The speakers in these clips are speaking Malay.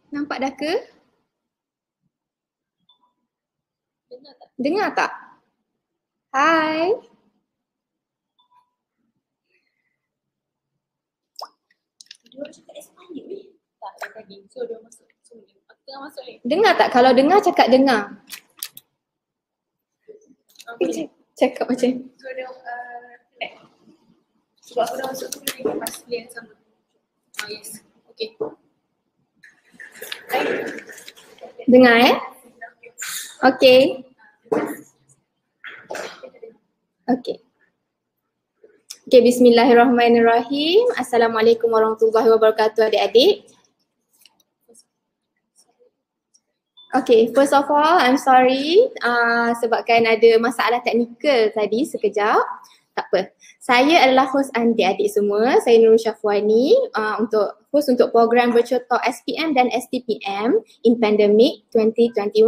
Nampak dah ke? Dengar tak? Dengar tak? Hai. Dia orang cakap Espanyol ni. Tak, dah tadi. So dia masuk. So aku tengah masuk ni. Dengar tak? Kalau dengar cakap dengar. Boleh. Cakap macam So dia sebab aku dah masuk tu dia pasti yang sama. Yes. Okay. dengar Okay. Okay. Okay, bismillahirrahmanirrahim. Assalamualaikum warahmatullahi wabarakatuh adik-adik. Okay, first of all, I'm sorry sebabkan ada masalah teknikal tadi sekejap. Tak apa. Saya adalah host adik-adik semua. Saya Nurul Syafwani untuk host untuk program Virtual Talk SPM dan STPM in Pandemic 2021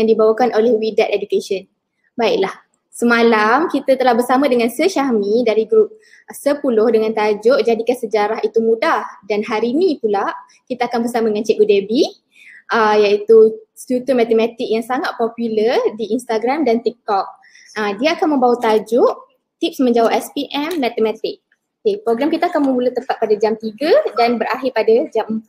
yang dibawakan oleh Widat Education. Baiklah, semalam kita telah bersama dengan Sir Syahmi dari grup 10 dengan tajuk Jadikan Sejarah Itu Mudah, dan hari ini pula kita akan bersama dengan Cikgu Debbie iaitu tutor matematik yang sangat popular di Instagram dan TikTok. Dia akan membawa tajuk Tips Menjawab SPM Matematik. Okay, program kita akan bermula tepat pada jam 3 dan berakhir pada jam 4.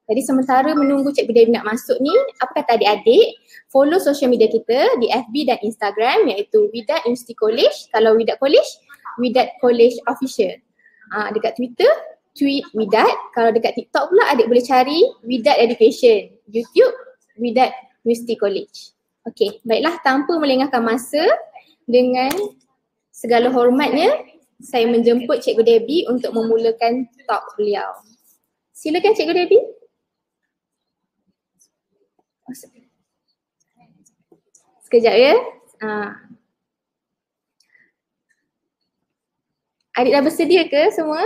Jadi sementara menunggu Cikgu Debbie nak masuk ni, apa kata adik-adik follow social media kita di FB dan Instagram iaitu Widat University College. Kalau Widat College, Widat College Official. Dekat Twitter, tweet Widat. Kalau dekat TikTok pula adik boleh cari Widat Education. YouTube, Widat University College. Okey, baiklah, tanpa melengahkan masa, dengan segala hormatnya saya menjemput Cikgu Debbie untuk memulakan talk beliau. Silakan Cikgu Debbie. Sekejap ya. Adik dah bersedia ke semua?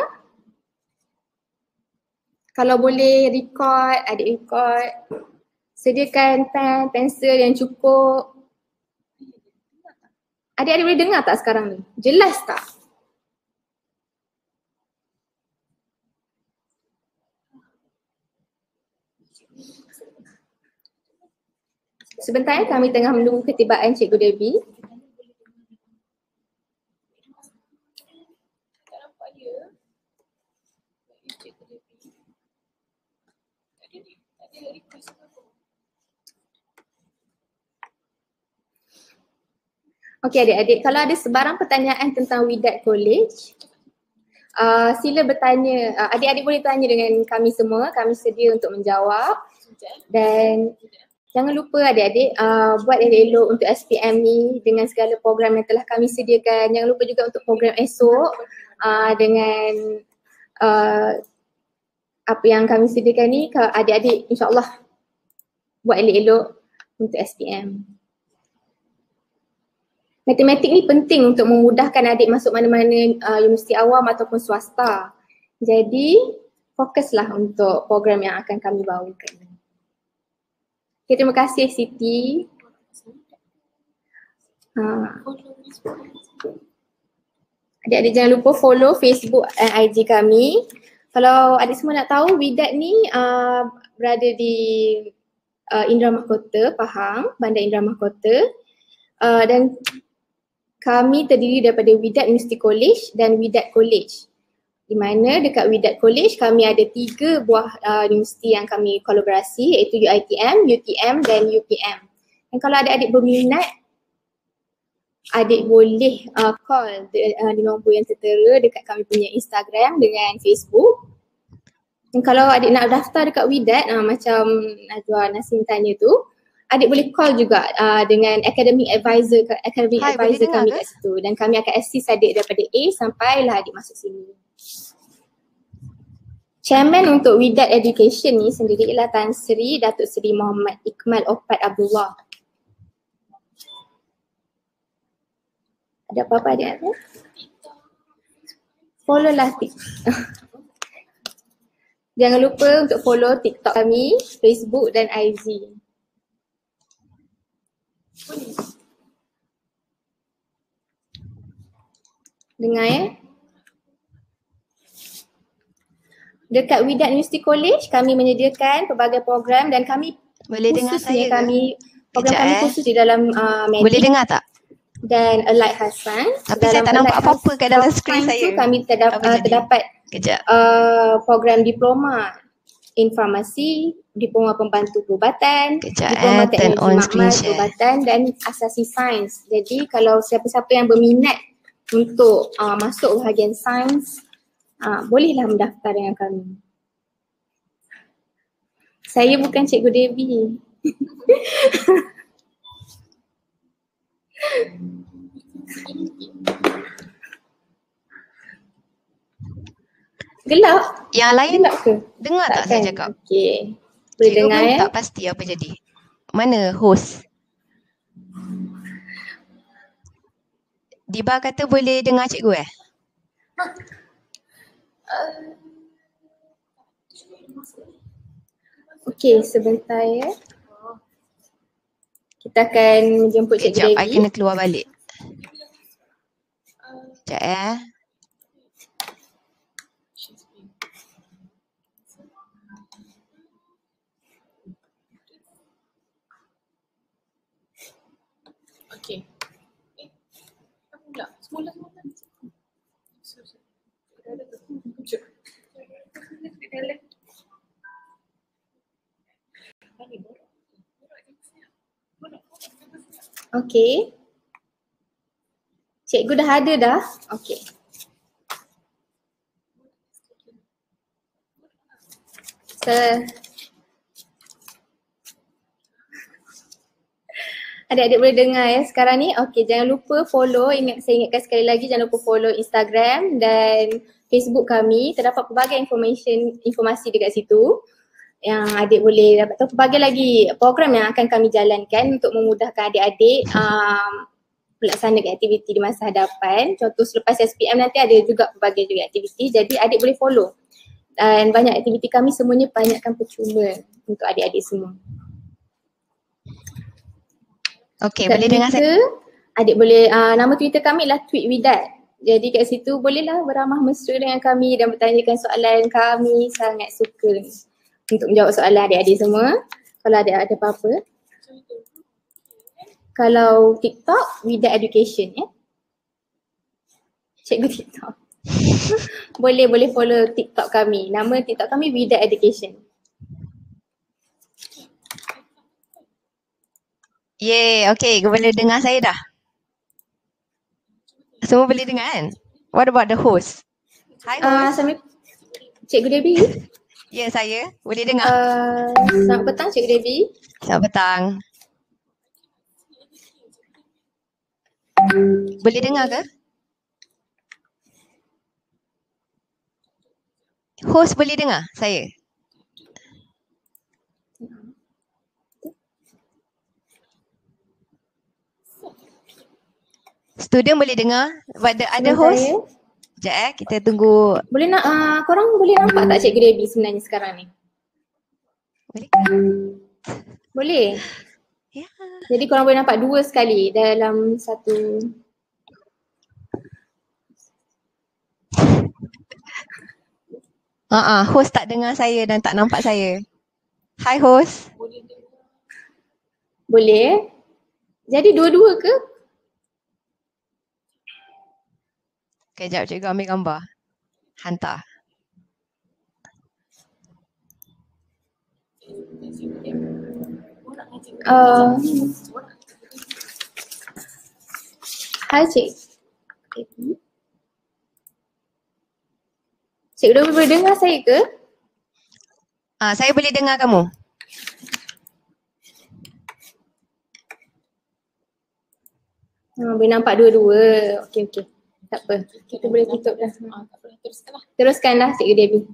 Kalau boleh record, adik record. Sediakan pen, pensel yang cukup. Adik-adik boleh dengar tak sekarang ni? Jelas tak? Sebentar kami tengah menunggu ketibaan Cikgu Debbie. Okey adik-adik, kalau ada sebarang pertanyaan tentang Widat College, sila bertanya, adik-adik boleh tanya dengan kami semua, kami sedia untuk menjawab. Dan jangan lupa adik-adik buat elok-elok untuk SPM ni dengan segala program yang telah kami sediakan. Jangan lupa juga untuk program esok dengan apa yang kami sediakan ni, adik-adik insyaAllah buat elok-elok untuk SPM. Matematik ni penting untuk memudahkan adik masuk mana-mana universiti awam ataupun swasta. Jadi fokuslah untuk program yang akan kami bawakan. Okay, terima kasih Siti. Adik-adik jangan lupa follow Facebook dan IG kami. Kalau adik semua nak tahu, Widat ni berada di Indra Mahkota, Pahang, Bandar Indra Mahkota. Dan kami terdiri daripada Widat University College dan Widat College. Di mana dekat Widat College kami ada 3 buah universiti yang kami kolaborasi iaitu UiTM, UTM dan UPM. Dan kalau adik-adik berminat, adik boleh call di nombor yang tertera dekat kami punya Instagram dengan Facebook. Dan kalau adik nak daftar dekat Widat macam Najwa Nasim tanya tu, adik boleh call juga dengan academic advisor kami kat situ, dan kami akan assist adik daripada A sampailah adik masuk sini. Chairman untuk Widat Education ni sendiri ialah Tan Sri Datuk Seri Muhammad Ikmal Opat Abdullah. Ada apa-apa adik-adik? Follow lah jangan lupa untuk follow TikTok kami, Facebook dan IG. Dengar ya. Dekat Wydad University College kami menyediakan pelbagai program dan kami Boleh dengar khususnya saya ke? program Kejap, kami khusus di dalam Boleh medik dengar tak? dan Allied Health Science. Tapi saya tak nampak apa-apa kat dalam skrin Science tu saya. kami Apa jadi? terdapat Kejap. program diploma in farmasi, diploma pembantu perubatan, Kejap, diploma turn teknologi on makmal screen share. perubatan dan asasi sains. Jadi kalau siapa-siapa yang berminat untuk masuk bahagian sains, bolehlah mendaftar dengan kami. Saya bukan Cikgu Debbie. Gelap? Yang lain Gelap ke? dengar tak saya cakap? Okey. Boleh Cikgu dengar pun ya? tak pasti apa jadi. Mana host? Diba kata boleh dengar cikgu Okey, sebentar ya. Kita akan menjemput Cikgu Kejap, I Debbie. kena keluar balik. Sekejap Okay. Apa pula? Semula. Okey. Cikgu dah ada dah? Okey. Adik-adik boleh dengar ya sekarang ni. Okey, jangan lupa follow, saya ingatkan sekali lagi, jangan lupa follow Instagram dan Facebook kami. Terdapat pelbagai informasi dekat situ yang adik boleh dapat tahu. Pelbagai lagi program yang akan kami jalankan untuk memudahkan adik-adik melaksanakan aktiviti di masa hadapan. Contoh selepas SPM nanti ada juga pelbagai juga aktiviti, jadi adik boleh follow. Dan banyak aktiviti kami semuanya banyakkan percuma untuk adik-adik semua. Okey, boleh dengar saya? Adik boleh, nama Twitter kami adalah Tweet Wydad. Jadi kat situ bolehlah beramah mesra dengan kami dan bertanyakan soalan. Kami sangat suka untuk menjawab soalan adik-adik semua. Kalau ada apa-apa. Kalau TikTok, Wydad Education ya. Cikgu TikTok. boleh follow TikTok kami. Nama TikTok kami Wydad Education. Okay, boleh dengar saya dah? Semua boleh dengar kan? What about the host? Hi host. Cikgu Debbie. Ya, saya. Boleh dengar? Selamat petang Cikgu Debbie. Selamat petang. Boleh dengar ke? Host boleh dengar saya? Student boleh dengar? But the other host? Sekejap kita tunggu. Boleh korang boleh nampak tak Cikgu Debbie sebenarnya sekarang ni? Boleh? Boleh? Ya. Jadi korang boleh nampak dua sekali dalam satu. Host tak dengar saya dan tak nampak saya. Hi host. Boleh? Jadi dua-dua ke? Kejap cikgu ambil gambar. Hantar. Hai Cik. Cikgu boleh dengar saya ke? Saya boleh dengar kamu. Boleh nampak dua-dua. Okey. Tak apa. Kita boleh tutup dah. Teruskanlah Cikgu Debbie.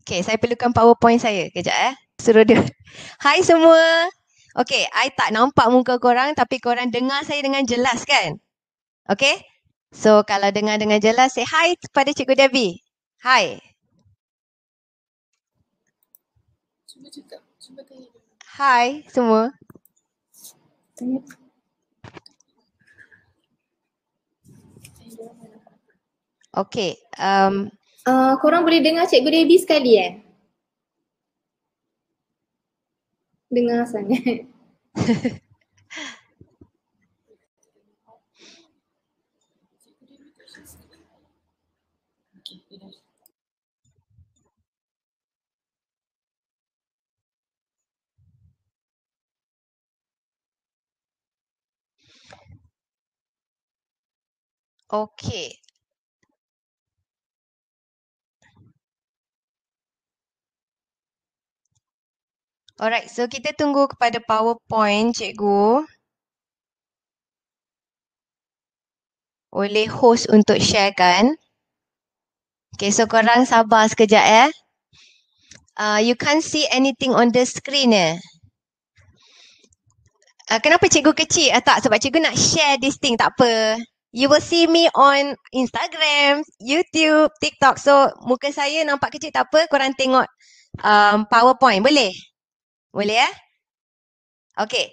Okay, saya perlukan PowerPoint saya. Kejap Suruh dia. Hai semua. Okay, I tak nampak muka korang tapi korang dengar saya dengan jelas kan? Okay? So, kalau dengar dengan jelas, say hi kepada Cikgu Debbie. Hi. Hai semua. Okay. Korang boleh dengar Cikgu Debbie sekali Dengar sangat. Okay. Alright, so kita tunggu kepada PowerPoint, Cikgu. Oleh host untuk sharekan. Okay, so korang sabar sekejap You can't see anything on the screen Kenapa cikgu kecil? Tak, sebab cikgu nak share this thing, tak apa. You will see me on Instagram, YouTube, TikTok. So, muka saya nampak kecil tak apa, korang tengok PowerPoint. Boleh? Boleh Okay.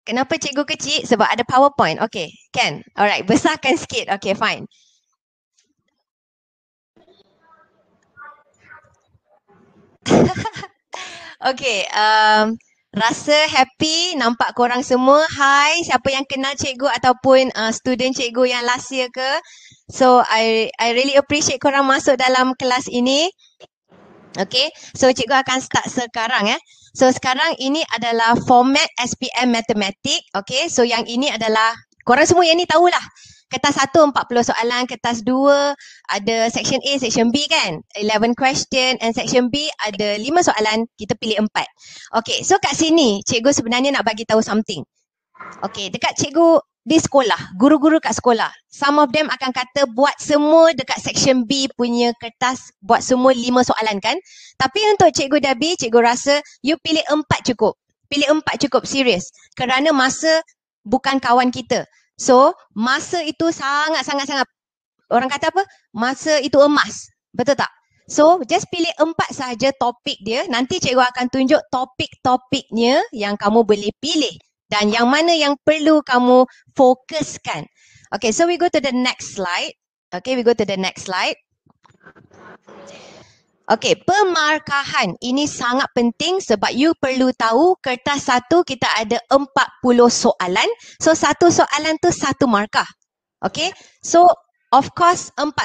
Kenapa cikgu kecil? Sebab ada PowerPoint. Okay, can? Alright, besarkan sikit. Okay, fine. Okay, rasa happy nampak korang semua. Hai, siapa yang kenal cikgu ataupun student cikgu yang last year ke. So, I really appreciate korang masuk dalam kelas ini. Okay, so cikgu akan start sekarang So, sekarang ini adalah format SPM Matematik. Okay, so yang ini adalah, korang semua yang ni tahulah. Kertas 1, 40 soalan. Kertas 2, ada section A, section B kan? 11 question. And section B ada 5 soalan. Kita pilih 4. Okay, so kat sini, cikgu sebenarnya nak bagi tahu something. Okay, dekat cikgu di sekolah, guru-guru kat sekolah, some of them akan kata buat semua dekat section B punya kertas, buat semua 5 soalan kan? Tapi untuk cikgu Dabi, cikgu rasa you pilih 4 cukup. Pilih 4 cukup, serius. Kerana masa bukan kawan kita. So, masa itu sangat-sangat, orang kata apa? Masa itu emas. Betul tak? So, just pilih 4 sahaja topik dia. Nanti cikgu akan tunjuk topik-topiknya yang kamu boleh pilih. Dan yang mana yang perlu kamu fokuskan. Okay, so we go to the next slide. Okay, we go to the next slide. Okay, pemarkahan. Ini sangat penting sebab you perlu tahu kertas 1 kita ada 40 soalan. So, satu soalan tu 1 markah. Okay, so of course 40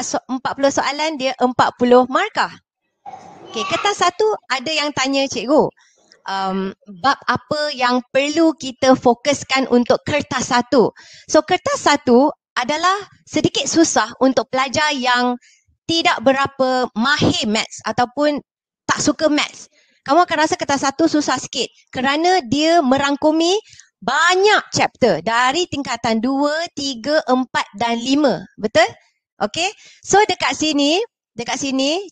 soalan dia 40 markah. Okay, kertas 1 ada yang tanya cikgu. Bab apa yang perlu kita fokuskan untuk kertas 1. So kertas 1 adalah sedikit susah untuk pelajar yang tidak berapa mahir maths ataupun tak suka maths. Kamu akan rasa kertas 1 susah sikit kerana dia merangkumi banyak chapter dari tingkatan 2, 3, 4 dan 5. Betul? Okay? So dekat sini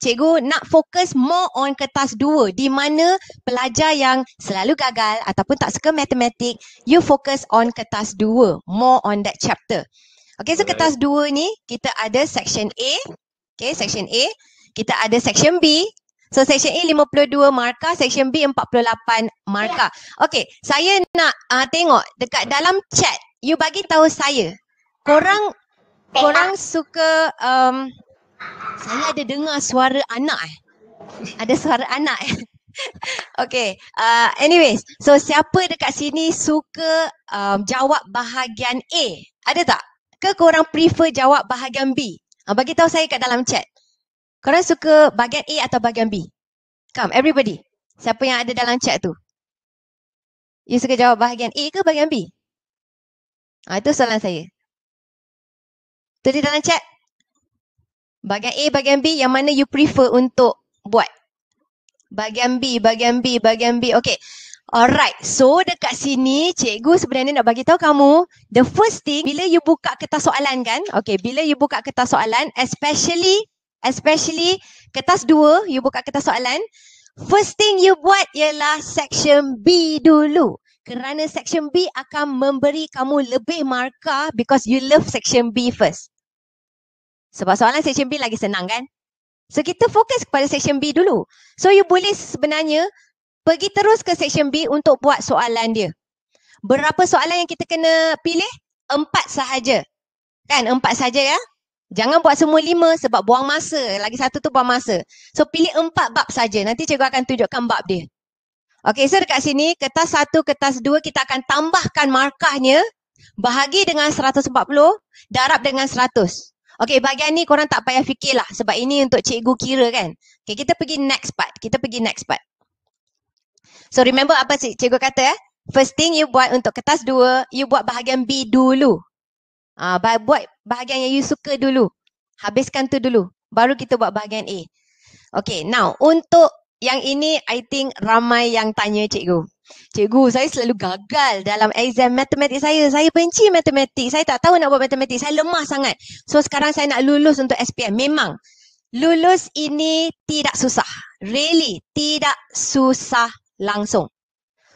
cikgu nak fokus more on kertas 2 di mana pelajar yang selalu gagal ataupun tak suka matematik, you focus on kertas 2, more on that chapter. Okay, so kertas 2 ni kita ada section A. Okay, section A. Kita ada section B. So section A 52 markah, section B 48 markah. Okay, saya nak tengok dekat dalam chat, you bagi tahu saya. Korang suka saya ada dengar suara anak Ada suara anak Okay, anyways, so siapa dekat sini suka jawab bahagian A? Ada tak? Ke korang prefer jawab bahagian B? Bagi tahu saya kat dalam chat. Korang suka bahagian A atau bahagian B? Come, everybody. Siapa yang ada dalam chat tu? You suka jawab bahagian A ke bahagian B? Itu soalan saya. Tulis dalam chat. Bahagian A, bahagian B, yang mana you prefer untuk buat? Bahagian B. Okay. Alright, so dekat sini cikgu sebenarnya nak bagi tahu kamu, the first thing, bila you buka kertas soalan kan? Okay, bila you buka kertas soalan, especially kertas 2, you buka kertas soalan, first thing you buat ialah section B dulu. Kerana section B akan memberi kamu lebih markah because you love section B first. Sebab soalan section B lagi senang kan? So kita fokus kepada section B dulu. So you boleh sebenarnya pergi terus ke section B untuk buat soalan dia. Berapa soalan yang kita kena pilih? 4 sahaja. Kan 4 sahaja ya? Jangan buat semua 5 sebab buang masa. Lagi satu tu buang masa. So pilih 4 bab saja. Nanti cikgu akan tunjukkan bab dia. Okey, so dekat sini kertas 1, kertas 2 kita akan tambahkan markahnya. Bahagi dengan 140, darab dengan 100. Okey, bahagian ni korang tak payah fikirlah sebab ini untuk cikgu kira kan. Okey, kita pergi next part. So remember apa cikgu kata First thing you buat untuk kertas 2, you buat bahagian B dulu. Buat bahagian yang you suka dulu. Habiskan tu dulu. Baru kita buat bahagian A. Okay, now untuk yang ini I think ramai yang tanya cikgu. Cikgu, saya selalu gagal dalam exam matematik saya. Saya benci matematik. Saya tak tahu nak buat matematik. Saya lemah sangat. So sekarang saya nak lulus untuk SPM. Memang lulus ini tidak susah. Really, tidak susah langsung.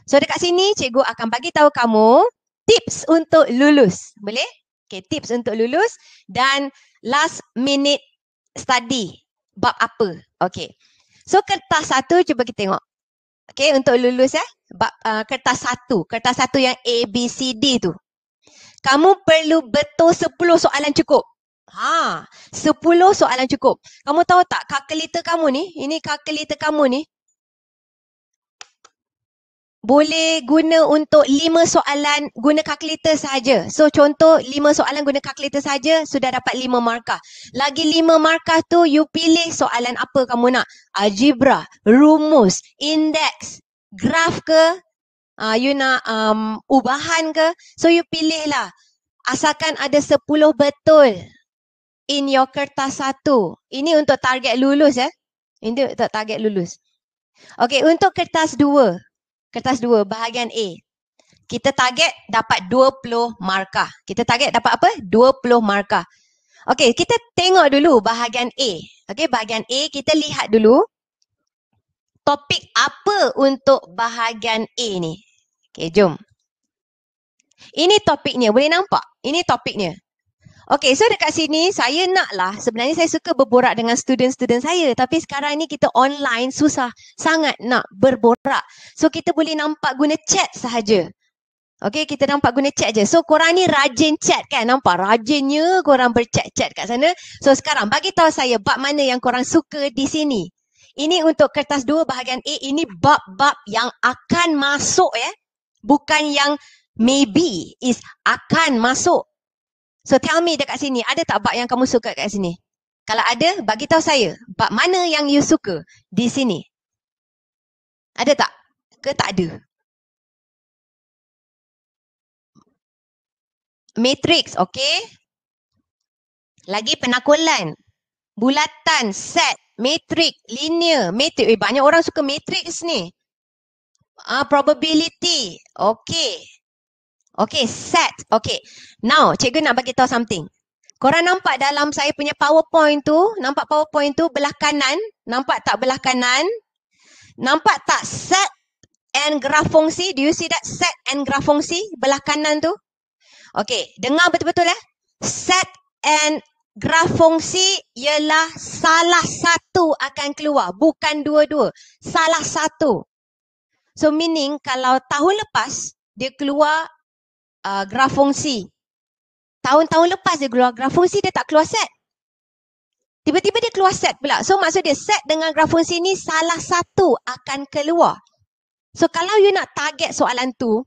So dekat sini cikgu akan bagi tahu kamu tips untuk lulus. Boleh? Okay, tips untuk lulus dan last minute study. Bab apa? Okay. So kertas 1 cuba kita tengok. Okay, untuk lulus bab kertas 1. Kertas 1 yang A, B, C, D tu. Kamu perlu betul 10 soalan cukup. 10 soalan cukup. Kamu tahu tak kalkulator kamu ni, ini kalkulator kamu ni boleh guna untuk 5 soalan guna kalkulator sahaja. So contoh 5 soalan guna kalkulator sahaja sudah dapat 5 markah. Lagi 5 markah tu you pilih soalan apa kamu nak. Algebra, rumus, indeks, graf ke, you nak ubahan ke. So you pilih lah. Asalkan ada 10 betul in your kertas 1. Ini untuk target lulus Ini untuk target lulus. Okay, untuk kertas 2. Kertas 2, bahagian A. Kita target dapat 20 markah. Kita target dapat apa? 20 markah. Okey, kita tengok dulu bahagian A. Okey, bahagian A kita lihat dulu topik apa untuk bahagian A ni. Okey, jom. Ini topiknya, boleh nampak? Ini topiknya. Okey, so dekat sini saya naklah, sebenarnya saya suka berborak dengan student-student saya. Tapi sekarang ni kita online, susah sangat nak berborak. So kita boleh nampak guna chat sahaja. Okey, kita nampak guna chat je. So korang ni rajin chat kan? Nampak rajinnya korang berchat-chat kat sana. So sekarang bagi tahu saya bab mana yang korang suka di sini. Ini untuk kertas 2 bahagian A, ini bab-bab yang akan masuk Bukan yang maybe, is akan masuk. So tell me dekat sini, ada tak bab yang kamu suka kat sini? Kalau ada, bagi tahu saya, bab mana yang you suka di sini? Ada tak? Ke tak ada? Matrix, okey. Lagi penakulan, bulatan, set, matrix, linear, matrix. Banyak orang suka matrix ni. Probability, okey. Okay, set. Okay. Now, cikgu nak bagi tahu something. Korang nampak dalam saya punya PowerPoint tu, nampak PowerPoint tu belah kanan? Nampak tak belah kanan? Nampak tak set and graf fungsi? Do you see that? Set and graf fungsi belah kanan tu? Okay, dengar betul-betul Set and graf fungsi ialah salah satu akan keluar, bukan dua-dua. Salah satu. So meaning kalau tahun lepas dia keluar graf fungsi. Tahun-tahun lepas dia keluar graf fungsi, dia tak keluar set. Tiba-tiba dia keluar set pula. So maksud dia set dengan graf fungsi ni salah satu akan keluar. So kalau you nak target soalan tu,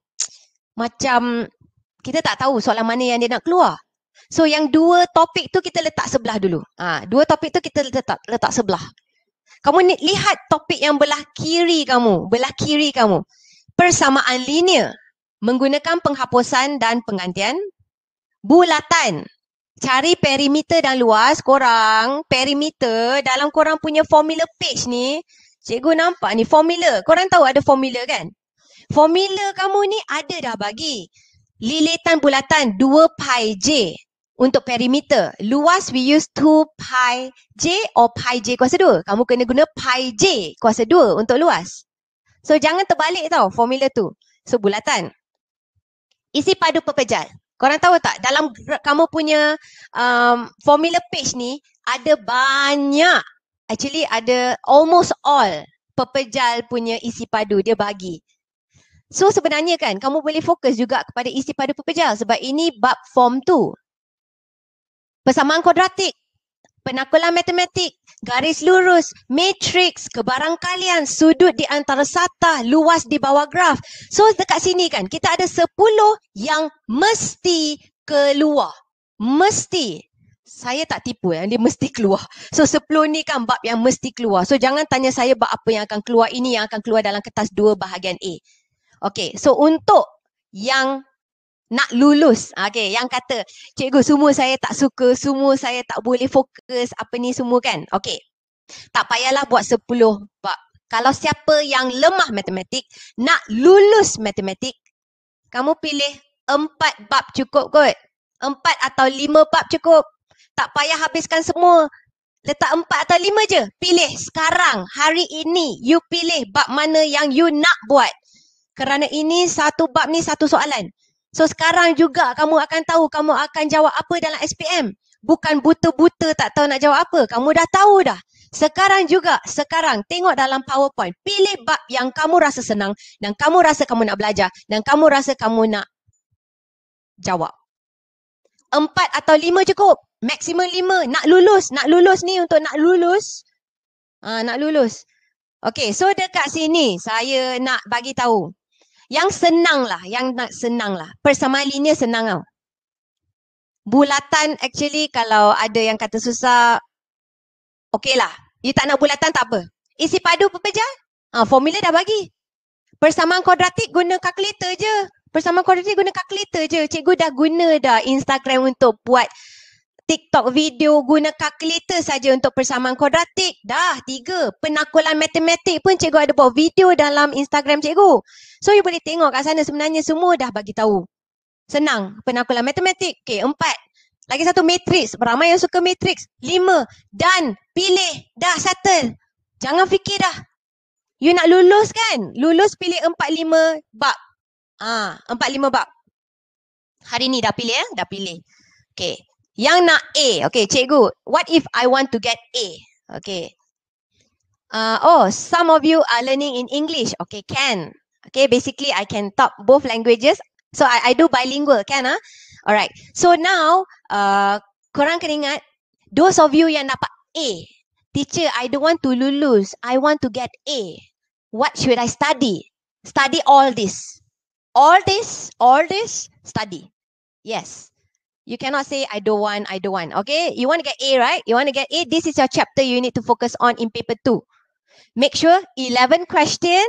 macam kita tak tahu soalan mana yang dia nak keluar. So yang 2 topik tu kita letak sebelah dulu. 2 topik tu kita letak sebelah. Kamu lihat topik yang belah kiri kamu. Belah kiri kamu. Persamaan linear. Menggunakan penghapusan dan penggantian. Bulatan. Cari perimeter dan luas korang. Perimeter dalam korang punya formula page ni. Cikgu nampak ni formula. Korang tahu ada formula kan? Formula kamu ni ada dah bagi. Lilitan bulatan 2 pi j untuk perimeter. Luas we use 2 pi j or pi j kuasa 2. Kamu kena guna pi j kuasa 2 untuk luas. So jangan terbalik tau formula tu. So bulatan. Isi padu pepejal. Korang tahu tak dalam kamu punya formula page ni ada banyak, actually ada almost all pepejal punya isi padu dia bagi. So sebenarnya kan kamu boleh fokus juga kepada isi padu pepejal sebab ini bab form 2. persamaan kuadratik, penakulan matematik, garis lurus, matriks, kebarangkalian, sudut di antara satah, luas di bawah graf. So dekat sini kan kita ada 10 yang mesti keluar. Mesti. Saya tak tipu dia mesti keluar. So 10 ni kan bab yang mesti keluar. So jangan tanya saya bab apa yang akan keluar, ini yang akan keluar dalam kertas 2 bahagian A. Okay, so untuk yang nak lulus, okay, yang kata cikgu semua saya tak suka, semua saya tak boleh fokus, apa ni semua kan. Okay, tak payahlah buat 10 bab. Kalau siapa yang lemah matematik, nak lulus matematik, kamu pilih 4 bab cukup kot. 4 atau 5 bab cukup. Tak payah habiskan semua. Letak 4 atau 5 je. Pilih sekarang, hari ini, you pilih bab mana yang you nak buat. Kerana ini satu bab ni satu soalan. So sekarang juga kamu akan tahu kamu akan jawab apa dalam SPM. Bukan buta-buta tak tahu nak jawab apa. Kamu dah tahu dah. Sekarang juga, sekarang tengok dalam PowerPoint. Pilih bab yang kamu rasa senang dan kamu rasa kamu nak belajar dan kamu rasa kamu nak jawab. 4 atau 5 cukup. Maksimum 5. Nak lulus ni untuk nak lulus. Nak lulus. Okay, so dekat sini saya nak bagi tahu. Yang senang lah. Persamaan linear senang tau. Bulatan actually kalau ada yang kata susah, okey lah. You tak nak bulatan tak apa. Isi padu pepeja. Formula dah bagi. Persamaan kuadratik guna kalkulator je. Cikgu dah guna dah Instagram untuk buat TikTok video guna kalkulator saja untuk persamaan kuadratik. Dah 3. Penakulan matematik pun cikgu ada buat video dalam Instagram cikgu. So you boleh tengok kat sana sebenarnya semua dah bagi tahu. Senang. Penakulan matematik. Okay, 4. Lagi satu matriks. Ramai yang suka matriks. 5. Dan pilih. Dah settle. Jangan fikir dah. You nak lulus kan? Lulus pilih 4-5 bab. 4-5 bab. Hari ni dah pilih ya? Dah pilih. Okay. Yang nak A. Okay, cikgu. What if I want to get A? Okay. Some of you are learning in English. Okay, can. Okay, basically I can talk both languages. So I do bilingual, can? Alright. So now, korang kena ingat, those of you yang dapat A. Teacher, I don't want to lulus. I want to get A. What should I study? Study all this. All this, study. Yes. You cannot say, I don't want. Okay, you want to get A, right? You want to get A, this is your chapter you need to focus on in paper 2. Make sure 11 question,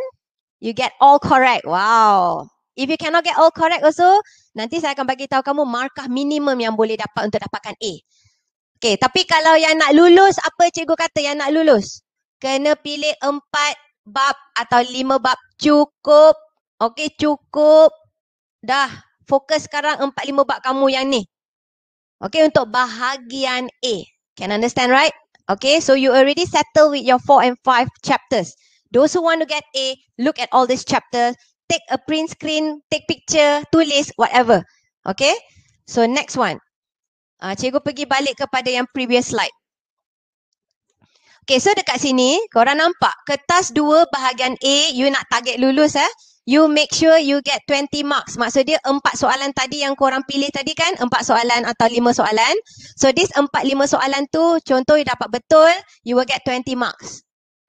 you get all correct. Wow. If you cannot get all correct also, nanti saya akan bagi tahu kamu markah minimum yang boleh dapat untuk dapatkan A. Okay, tapi kalau yang nak lulus, apa cikgu kata yang nak lulus? Kena pilih 4 bab atau 5 bab. Cukup. Okay, cukup. Dah, fokus sekarang 4-5 bab kamu yang ni. Okay, untuk bahagian A. Can understand, right? Okay, so you already settled with your 4 and 5 chapters. Those who want to get A, look at all these chapters. Take a print screen, take picture, tulis, whatever. Okay, so next one. Cikgu pergi balik kepada yang previous slide. Okay, so dekat sini, korang nampak kertas 2 bahagian A, you nak target lulus you make sure you get 20 marks. Maksud dia 4 soalan tadi yang korang pilih tadi kan, 4 soalan atau 5 soalan. So this 4-5 soalan tu, contoh you dapat betul, you will get 20 marks.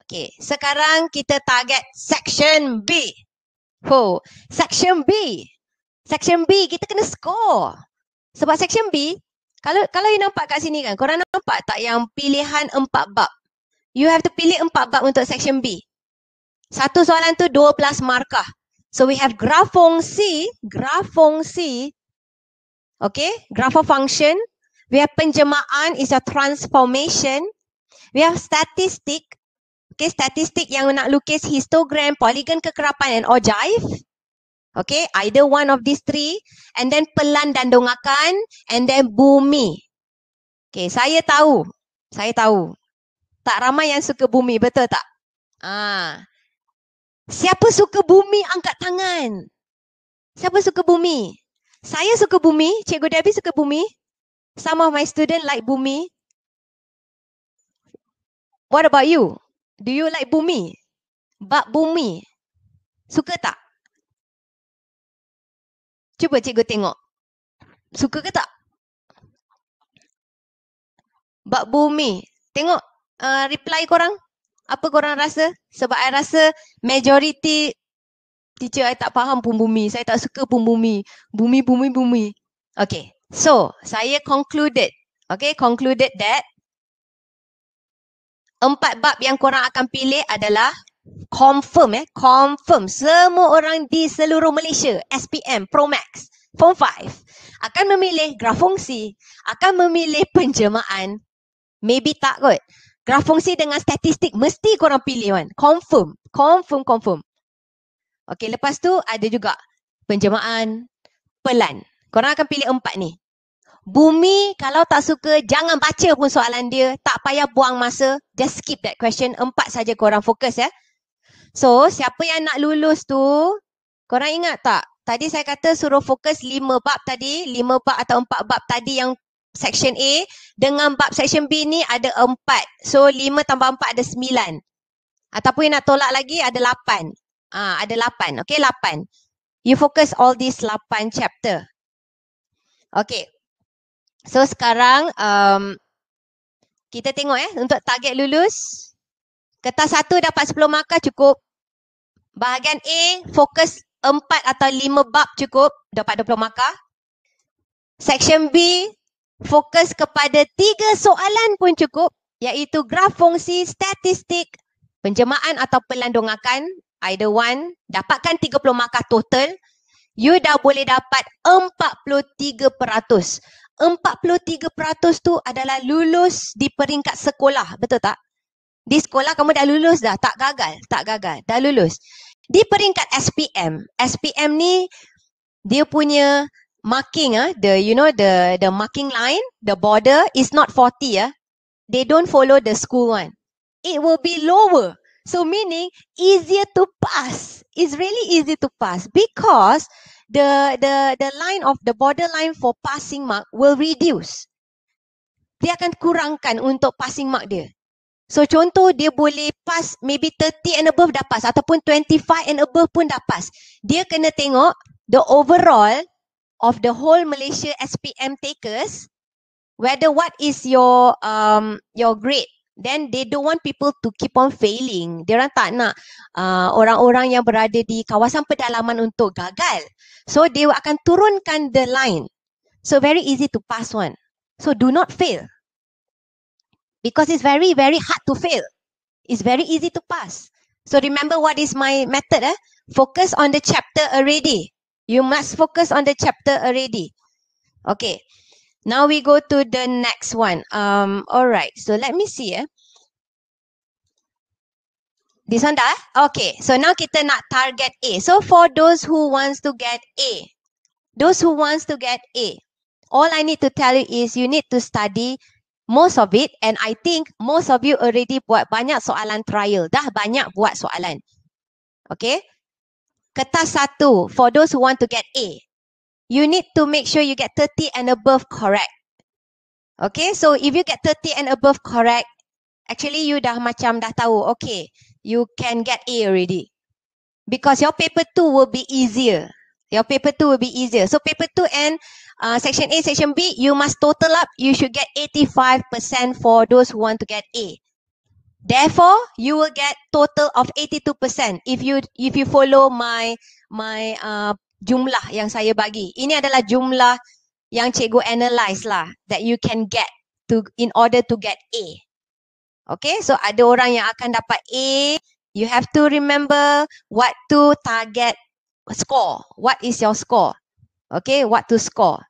Okay, sekarang kita target section B. Section B. Section B, kita kena score. Sebab section B, kalau you nampak kat sini kan, korang nampak tak yang pilihan 4 bab? You have to pilih 4 bab untuk section B. Satu soalan tu 12 markah. So we have graph fungsi, okay, graph of function. We have penjemaan is a transformation. We have statistik, okay, statistik yang nak lukis histogram, polygon kekerapan and ogive. Okay, either one of these 3. And then pelan dan dongakan, and then bumi. Okay, saya tahu. Tak ramai yang suka bumi, betul tak? Siapa suka bumi angkat tangan? Siapa suka bumi? Saya suka bumi. Cikgu Debbie suka bumi. Some of my students like bumi. What about you? Do you like bumi? Bab bumi. Suka tak? Cuba cikgu tengok. Suka ke tak? Bab bumi. Tengok reply korang. Apa korang rasa? Sebab I rasa majority teacher I tak faham pun bumi. Saya tak suka pun bumi. Bumi. Okay. So, saya concluded. Okay, concluded that 4 bab yang korang akan pilih adalah confirm confirm semua orang di seluruh Malaysia SPM Pro Max Form 5 akan memilih graf fungsi, akan memilih penjemahan. Maybe tak kot. Graf fungsi dengan statistik mesti korang pilih kan. Confirm. Okey, lepas tu ada juga penjemahan, pelan. Korang akan pilih 4 ni. Bumi, kalau tak suka, jangan baca pun soalan dia. Tak payah buang masa. Just skip that question. 4 saja korang fokus ya. So, siapa yang nak lulus tu, korang ingat tak? Tadi saya kata suruh fokus 5 bab tadi. 5 bab atau 4 bab tadi yang section A. Dengan bab section B ni ada 4. So, 5 tambah 4 ada 9. Ataupun yang nak tolak lagi ada 8. Ada 8. Okay, 8. You focus all these 8 chapter. Okay. So, sekarang kita tengok untuk target lulus. Kertas 1 dapat 10 markah cukup. Bahagian A fokus 4 atau 5 bab cukup, dapat 20 markah. Section B fokus kepada 3 soalan pun cukup, iaitu graf fungsi, statistik, penjemahan atau pelandungakan. Either one, dapatkan 30 markah total. You dah boleh dapat 43%. 43% tu adalah lulus di peringkat sekolah, betul tak? Di sekolah kamu dah lulus dah, tak gagal, dah lulus. Di peringkat SPM ni dia punya marking the marking line, the border is not 40 They don't follow the school one. It will be lower. So meaning easier to pass. It's really easy to pass because the line of the borderline for passing mark will reduce. Dia akan kurangkan untuk passing mark dia. So contoh dia boleh pass maybe 30 and above dah pass ataupun 25 and above pun dah pass. Dia kena tengok the overall of the whole Malaysia SPM takers, whether what is your grade. Then they don't want people to keep on failing. Diorang tak nak orang-orang yang berada di kawasan pedalaman untuk gagal. So they akan turunkan the line. So very easy to pass one. So do not fail. Because it's very, very hard to fail. It's very easy to pass. So remember what is my method. Focus on the chapter already. You must focus on the chapter already. Okay. Now we go to the next one. Alright. So let me see. This one dah? Okay. So now kita nak target A. So for those who wants to get A. All I need to tell you is you need to study most of it, and I think most of you already buat banyak soalan trial. Dah banyak buat soalan. Okay. Kertas 1, for those who want to get A, you need to make sure you get 30 and above correct. Okay, so if you get 30 and above correct, actually you dah macam dah tahu, okay, you can get A already. Because your paper 2 will be easier. So paper 2 and section A, section B, you must total up. You should get 85% for those who want to get A. Therefore, you will get total of 82% if you follow my jumlah yang saya bagi. Ini adalah jumlah yang cikgu analyse lah that you can get in order to get A. Okay, so ada orang yang akan dapat A. You have to remember what to target score. What is your score? Okay, what to score.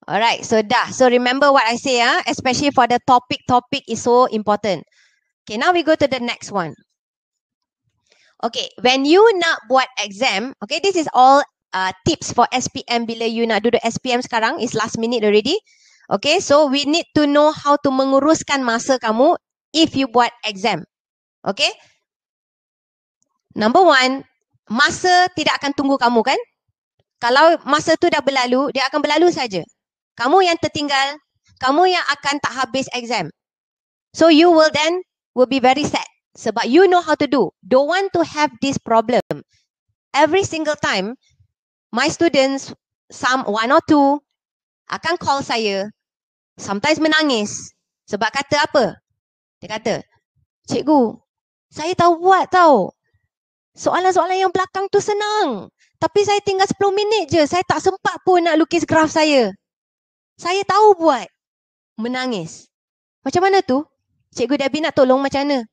Alright, so dah. So remember what I say, especially for the topic is so important. Okay, now we go to the next one. Okay, when you nak buat exam, okay, this is all tips for SPM bila you nak duduk SPM sekarang, is last minute already. Okay, so we need to know how to menguruskan masa kamu if you buat exam. Okay. Number 1, masa tidak akan tunggu kamu kan? Kalau masa tu dah berlalu, dia akan berlalu saja. Kamu yang tertinggal, kamu yang akan tak habis exam. So you will be very sad. Sebab you know how to do. Don't want to have this problem. Every single time, my students, some 1 or 2, akan call saya. Sometimes menangis. Sebab kata apa? Dia kata, cikgu, saya tahu buat tau. Soalan-soalan yang belakang tu senang. Tapi saya tinggal 10 minit je. Saya tak sempat pun nak lukis graf saya. Saya tahu buat. Menangis. Macam mana tu? Cikgu Debbie nak tolong macam mana?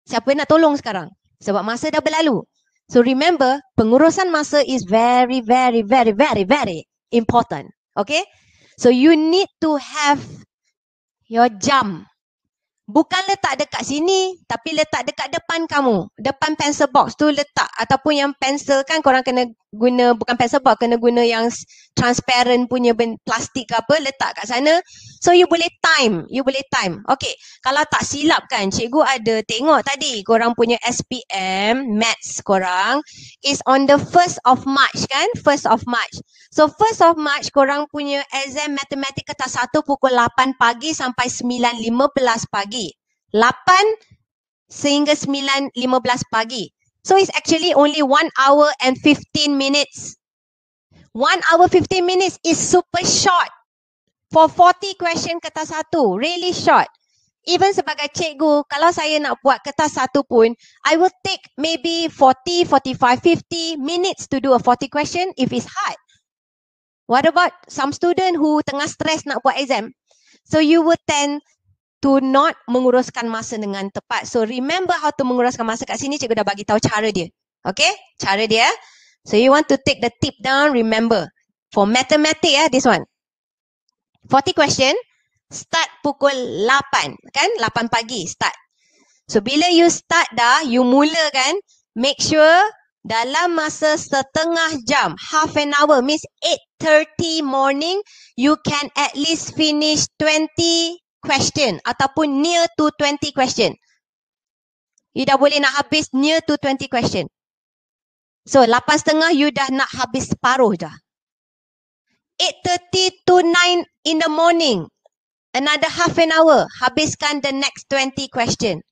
Siapa nak tolong sekarang? Sebab masa dah berlalu. So remember, pengurusan masa is very, very, very, very, very important. Okay? So you need to have your jam. Bukan letak dekat sini, tapi letak dekat depan kamu. Depan pencil box tu letak. Ataupun yang pencil kan korang kena guna, bukan pencil box, kena guna yang transparent punya plastik ke apa, letak kat sana. So you boleh time. Okay, kalau tak silap kan, cikgu ada tengok tadi korang punya SPM, maths korang is on the 1st of March kan, 1st of March. So 1st of March korang punya exam matematik kertas 1 pukul 8 pagi sampai 9.15 pagi. 8 sehingga 9.15 pagi. So it's actually only 1 hour and 15 minutes. 1 hour 15 minutes is super short. For 40 question kertas 1, really short. Even sebagai cikgu, kalau saya nak buat kertas 1 pun, I will take maybe 40, 45, 50 minutes to do a 40 question if it's hard. What about some student who tengah stress nak buat exam? So you will tend to not menguruskan masa dengan tepat. So remember how to menguruskan masa. Kat sini cikgu dah bagi tahu cara dia. Okay? Cara dia. So you want to take the tip down, remember. For mathematics, this one. 40 question, start pukul 8. Kan? 8 pagi, start. So bila you start dah, you mula kan, make sure dalam masa setengah jam, half an hour, means 8:30 morning, you can at least finish 20 question ataupun near to 20 question. You dah boleh nak habis near to 20 question. So 8:30 you dah nak habis separuh dah. 8:30 to 9 in the morning, another half an hour, habiskan the next 20 question.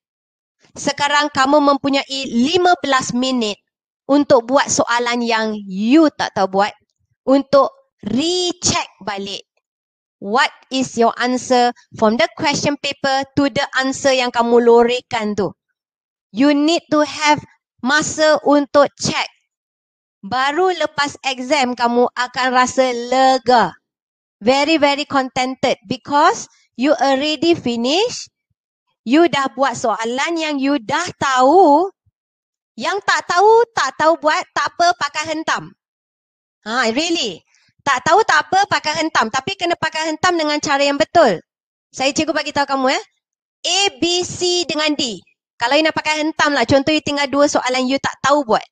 Sekarang kamu mempunyai 15 minit untuk buat soalan yang you tak tahu buat, untuk recheck balik. What is your answer from the question paper to the answer yang kamu lorehkan tu. You need to have masa untuk check. Baru lepas exam kamu akan rasa lega. Very, very contented because you already finish. You dah buat soalan yang you dah tahu. Yang tak tahu buat, tak apa, pakai hentam. Really. Tak tahu tak apa, pakai hentam. Tapi kena pakai hentam dengan cara yang betul. Saya cikgu bagi tahu kamu A, B, C dengan D. Kalau you nak pakai hentam lah, contoh you tinggal 2 soalan you tak tahu buat.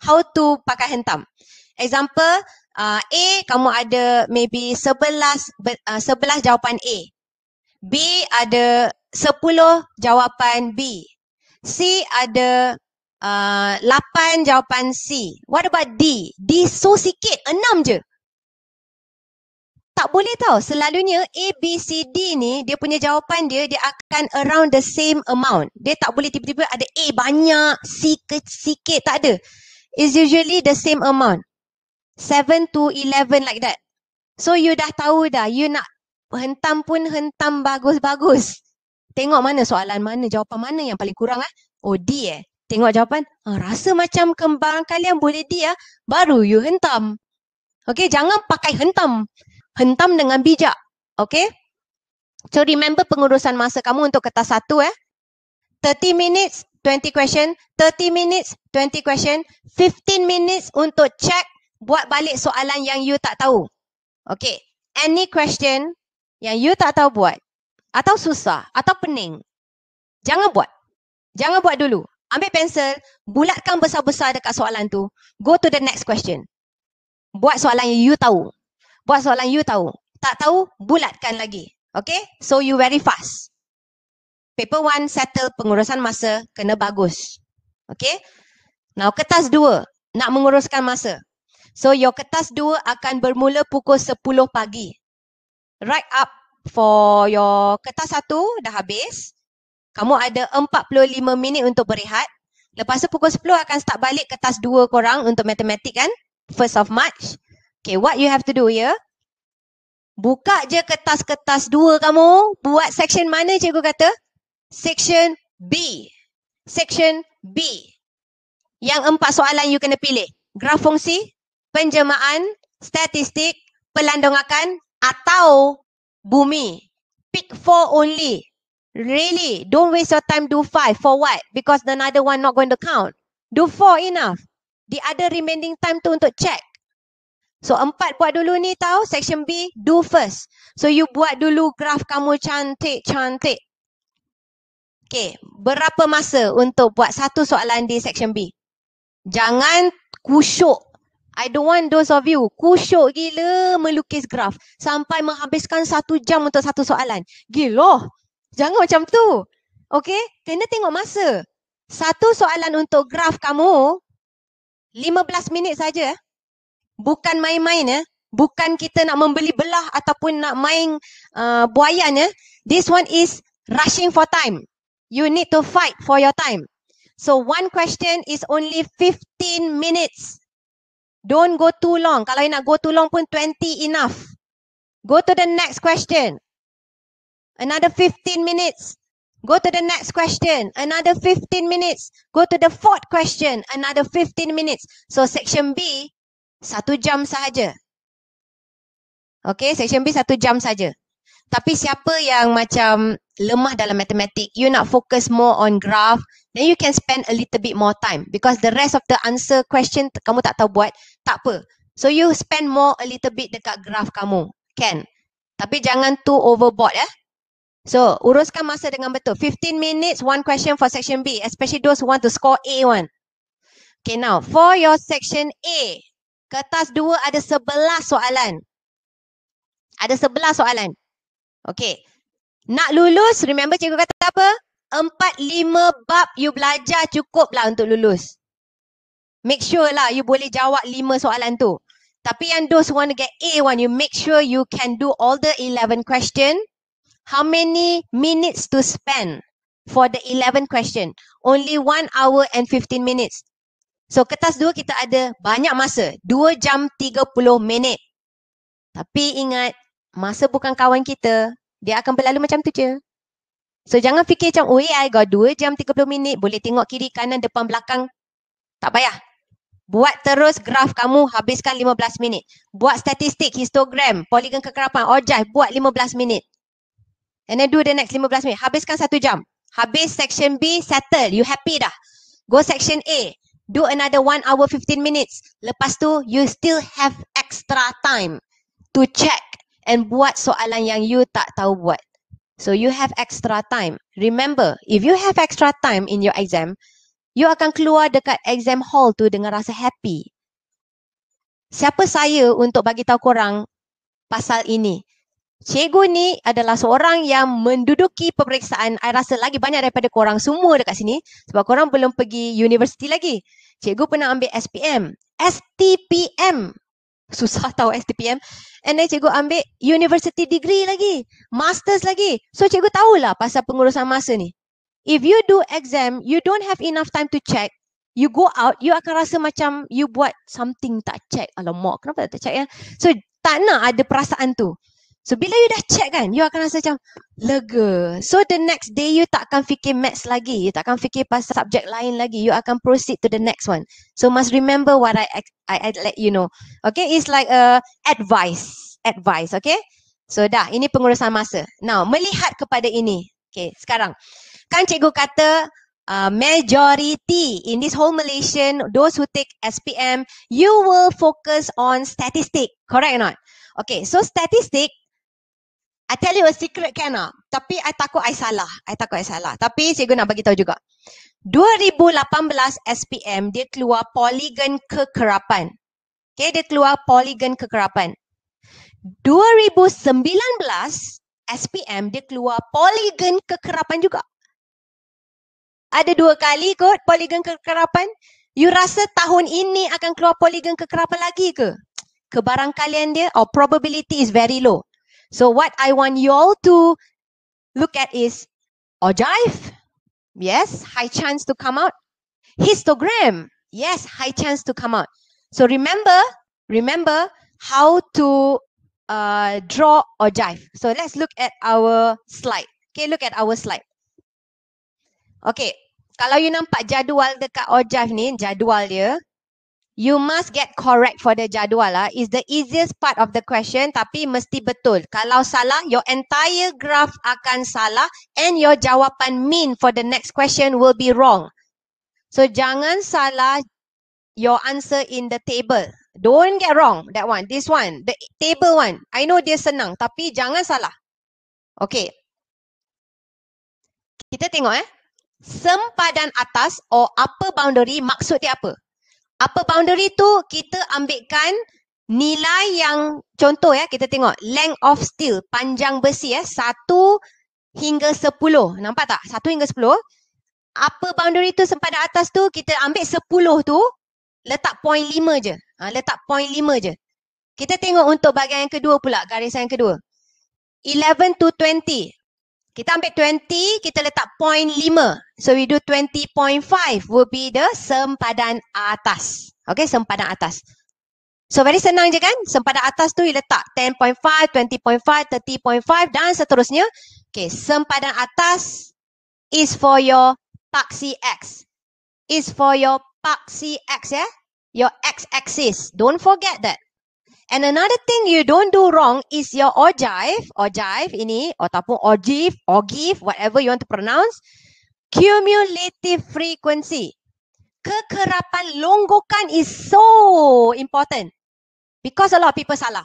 How to pakai hentam. Example, A, kamu ada maybe 11 jawapan A. B ada 10 jawapan B. C ada 8 jawapan C. What about D? D so sikit, 6 je. Tak boleh tahu. Selalunya A, B, C, D ni dia punya jawapan dia akan around the same amount. Dia tak boleh tiba-tiba ada A banyak, C sikit. Tak ada. It's usually the same amount. 7 to 11 like that. So you dah tahu dah. You nak hentam pun hentam bagus-bagus. Tengok mana soalan mana, jawapan mana yang paling kurang Oh D Tengok jawapan. Rasa macam kembaran kalian boleh D baru you hentam. Okay, jangan pakai hentam. Hentam dengan bijak. Okay. So remember pengurusan masa kamu untuk kertas 1 30 minutes, 20 question. 30 minutes, 20 question. 15 minutes untuk check, buat balik soalan yang you tak tahu. Okay. Any question yang you tak tahu buat, atau susah, atau pening, jangan buat. Jangan buat dulu. Ambil pensel, bulatkan besar-besar dekat soalan tu. Go to the next question. Buat soalan yang you tahu. Buat soalan you tahu. Tak tahu, bulatkan lagi. Okay? So you very fast. Paper 1 settle pengurusan masa, kena bagus. Okay? Now kertas 2, nak menguruskan masa. So your kertas 2 akan bermula pukul 10 pagi. Right up for your kertas 1 dah habis. Kamu ada 45 minit untuk berehat. Lepas tu pukul 10 akan start balik kertas 2 korang untuk matematik kan? 1st of March. Okay, what you have to do here? Buka je kertas-kertas 2 kamu. Buat section mana cikgu kata? Section B. Section B. Yang 4 soalan you kena pilih. Graf fungsi, penjelmaan, statistik, pelandungakan atau bumi. Pick 4 only. Really, don't waste your time do 5. For what? Because the another one not going to count. Do 4 enough. The other remaining time tu untuk check. So 4 buat dulu ni tahu. Section B, do first. So you buat dulu graf kamu cantik-cantik. Okay, berapa masa untuk buat satu soalan di section B? Jangan kusyuk. I don't want those of you kusyuk gila melukis graf sampai menghabiskan 1 jam untuk satu soalan. Gila. Jangan macam tu. Okay? Kena tengok masa. Satu soalan untuk graf kamu 15 minit saja. Bukan main-main. Bukan kita nak membeli belah ataupun nak main buayan. This one is rushing for time. You need to fight for your time. So one question is only 15 minutes. Don't go too long. Kalau you nak go too long pun 20 enough. Go to the next question. Another 15 minutes. Go to the next question. Another 15 minutes. Go to the 4th question. Another 15 minutes. So section B 1 jam sahaja. Okay, section B 1 jam saja. Tapi siapa yang macam lemah dalam matematik, you nak focus more on graph, then you can spend a little bit more time. Because the rest of the answer question kamu tak tahu buat, tak apa. So you spend more a little bit dekat graph kamu. Can. Tapi jangan too overboard So, uruskan masa dengan betul. 15 minutes, one question for section B. Especially those who want to score A1. Okay, now, for your section A, kertas 2 ada 11 soalan. Ada 11 soalan. Okay. Nak lulus, remember cikgu kata apa? 4-5 bab you belajar cukup lah untuk lulus. Make sure lah you boleh jawab 5 soalan tu. Tapi yang those who want to get A1, you make sure you can do all the 11 question. How many minutes to spend for the 11 question? Only 1 hour and 15 minutes. So kertas 2 kita ada banyak masa. 2 jam 30 minit. Tapi ingat, masa bukan kawan kita. Dia akan berlalu macam tu je. So jangan fikir macam, oh I got 2 jam 30 minit. Boleh tengok kiri, kanan, depan, belakang. Tak payah. Buat terus graf kamu, habiskan 15 minit. Buat statistik, histogram, poligon kekerapan, ojas, buat 15 minit. And then do the next 15 minit. Habiskan 1 jam. Habis section B, settle. You happy dah. Go section A. Do another 1 hour 15 minutes. Lepas tu, you still have extra time to check and buat soalan yang you tak tahu buat. So you have extra time. Remember, if you have extra time in your exam, you akan keluar dekat exam hall tu dengan rasa happy. Siapa saya untuk bagi tahu korang pasal ini? Cikgu ni adalah seorang yang menduduki peperiksaan. I rasa lagi banyak daripada korang semua dekat sini. Sebab korang belum pergi universiti lagi. Cikgu pernah ambil SPM. STPM. Susah tahu STPM. And then cikgu ambil university degree lagi. Masters lagi. So cikgu tahulah pasal pengurusan masa ni. If you do exam, you don't have enough time to check. You go out, you akan rasa macam you buat something tak check. Alamak, kenapa tak check So tak nak ada perasaan tu. So bila you dah check kan, you akan rasa macam lega. So the next day you tak akan fikir maths lagi. You tak akan fikir pasal subjek lain lagi. You akan proceed to the next one. So must remember what I let you know. Okay, it's like advice, okay? So dah, ini pengurusan masa. Now, melihat kepada ini. Okay, sekarang. Kan cikgu kata majority in this whole Malaysian, those who take SPM, you will focus on statistic. Correct or not? Okay, so statistic, I tell you a secret kan tapi I takut I salah. Tapi cikgu nak bagi tahu juga. 2018 SPM dia keluar poligon kekerapan. Okay, dia keluar poligon kekerapan. 2019 SPM dia keluar poligon kekerapan juga. Ada 2 kali kot poligon kekerapan. You rasa tahun ini akan keluar poligon kekerapan lagi ke? Kebarangkalian dia or probability is very low. So what I want you all to look at is ogive. Yes, high chance to come out. Histogram. Yes, high chance to come out. So remember how to draw ogive. So let's look at our slide. Okay, look at our slide. Okay, kalau you nampak jadual dekat ogive ni, jadual dia, you must get correct for the jadual lah. Is the easiest part of the question, tapi mesti betul. Kalau salah, your entire graph akan salah and your jawapan mean for the next question will be wrong. So jangan salah your answer in the table. Don't get wrong that one. This one, the table one. I know dia senang, tapi jangan salah. Okay. Kita tengok sempadan atas or upper boundary maksud dia apa? Upper boundary tu kita ambilkan nilai yang contoh kita tengok length of steel, panjang besi 1 hingga 10. Nampak tak? 1 hingga 10. Upper boundary tu sempadan atas tu kita ambil 10 tu letak 0.5 je. Letak 0.5 je. Kita tengok untuk bahagian yang kedua pula, garisan yang kedua. 11 to 20. Kita ambil 20, kita letak 0.5. So we do 20.5 will be the sempadan atas. Okay, sempadan atas. So very senang je kan? Sempadan atas tu you letak 10.5, 20.5, 30.5 dan seterusnya. Okay, sempadan atas is for your paksi X. Is for your paksi X Your X-axis. Don't forget that. And another thing you don't do wrong is your ogive ini ataupun ogive, whatever you want to pronounce, cumulative frequency. Kekerapan longgokan is so important because a lot of people salah.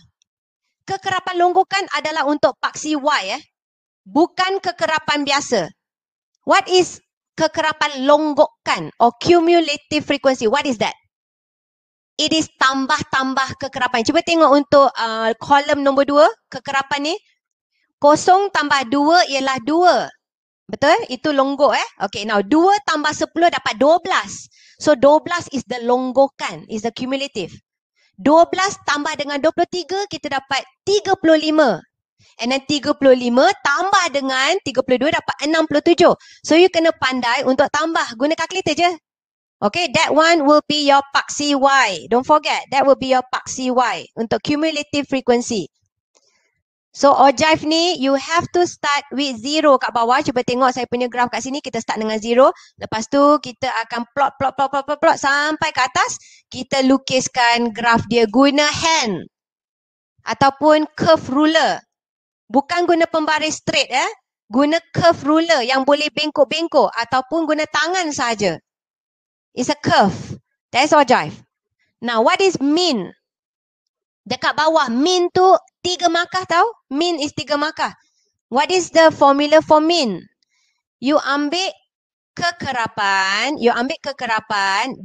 Kekerapan longgokan adalah untuk paksi Y bukan kekerapan biasa. What is kekerapan longgokan or cumulative frequency? What is that? It is tambah-tambah kekerapan. Cuba tengok untuk kolom nombor 2, kekerapan ni. 0 tambah 2 ialah 2. Betul? Itu longgok Okay, now 2 tambah 10 dapat 12. So 12 is the longgokan, is the cumulative. 12 tambah dengan 23, kita dapat 35. And then 35 tambah dengan 32 dapat 67. So you kena pandai untuk tambah. Guna kalkulator je. Okay, that one will be your paksi Y. Don't forget, that will be your paksi Y untuk cumulative frequency. So ogive ni, you have to start with 0 kat bawah. Cuba tengok saya punya graph kat sini, kita start dengan 0. Lepas tu kita akan plot sampai ke atas. Kita lukiskan graph dia guna hand ataupun curve ruler. Bukan guna pembaris straight Guna curve ruler yang boleh bengkok-bengkok ataupun guna tangan saja. It's a curve. That's ogive. Now, what is mean? Dekat bawah, mean tu 3 markah tau. Mean is 3 markah. What is the formula for mean? You ambil kekerapan,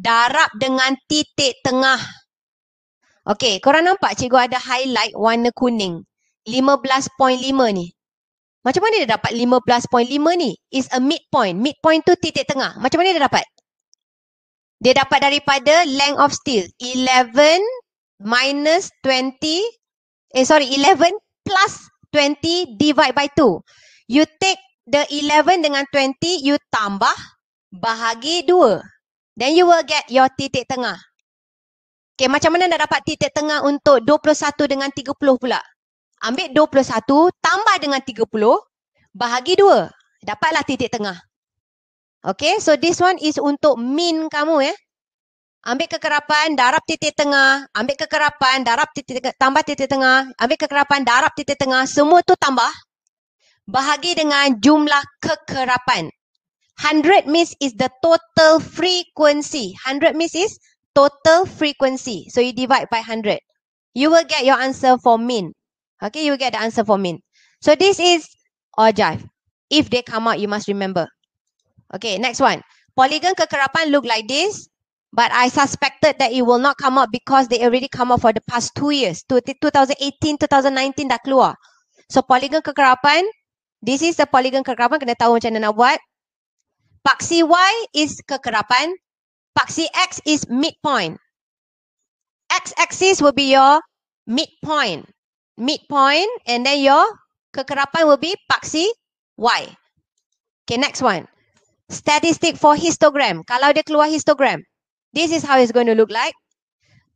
darab dengan titik tengah. Okay, korang nampak cikgu ada highlight warna kuning. 15.5 ni. Macam mana dia dapat 15.5 ni? Is a midpoint. Midpoint tu titik tengah. Macam mana dia dapat? Dia dapat daripada length of steel. 11 minus 20. 11 plus 20 divide by 2. You take the 11 dengan 20, you tambah, bahagi 2. Then you will get your titik tengah. Okay, macam mana nak dapat titik tengah untuk 21 dengan 30 pula? Ambil 21, tambah dengan 30, bahagi 2. Dapatlah titik tengah. Okay, so this one is untuk mean kamu Ambil kekerapan, darab titik tengah. Ambil kekerapan, darab titik tengah, tambah titik tengah. Ambil kekerapan, darab titik tengah. Semua tu tambah. Bahagi dengan jumlah kekerapan. 100 means is the total frequency. 100 means is total frequency. So you divide by 100. You will get your answer for mean. Okay, you will get the answer for mean. So this is ogive. If they come out, you must remember. Okay, next one. Polygon kekerapan look like this. But I suspected that it will not come out because they already come out for the past 2 years. 2018, 2019 dah keluar. So polygon kekerapan. This is the polygon kekerapan. Kena tahu macam mana nak buat. Paksi Y is kekerapan. Paksi X is midpoint. X-axis will be your midpoint. Midpoint and then your kekerapan will be paksi Y. Okay, next one. Statistic for histogram. Kalau dia keluar histogram. This is how it's going to look like.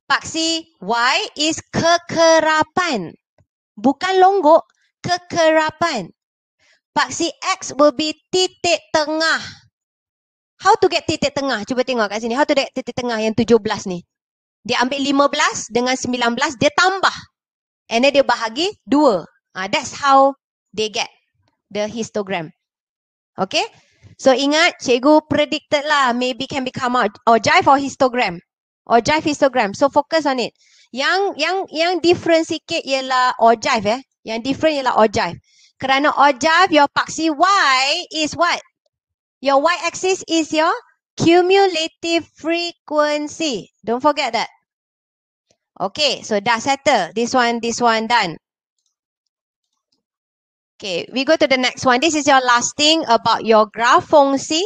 Paksi Y is kekerapan. Bukan longgok, kekerapan. Paksi X will be titik tengah. How to get titik tengah? Cuba tengok kat sini. How to get titik tengah yang 17 ni. Dia ambil 15 dengan 19, dia tambah. And then dia bahagi 2. That's how they get the histogram. Okay? So ingat, cikgu predicted lah maybe can become ogive or histogram. Ogive, histogram. So focus on it. Yang different sikit ialah ogive Yang different ialah ogive. Kerana ogive, your paksi Y is what? Your y-axis is your cumulative frequency. Don't forget that. Okay, so dah settle. This one done. Okay, we go to the next one. This is your last thing about your graph fungsi.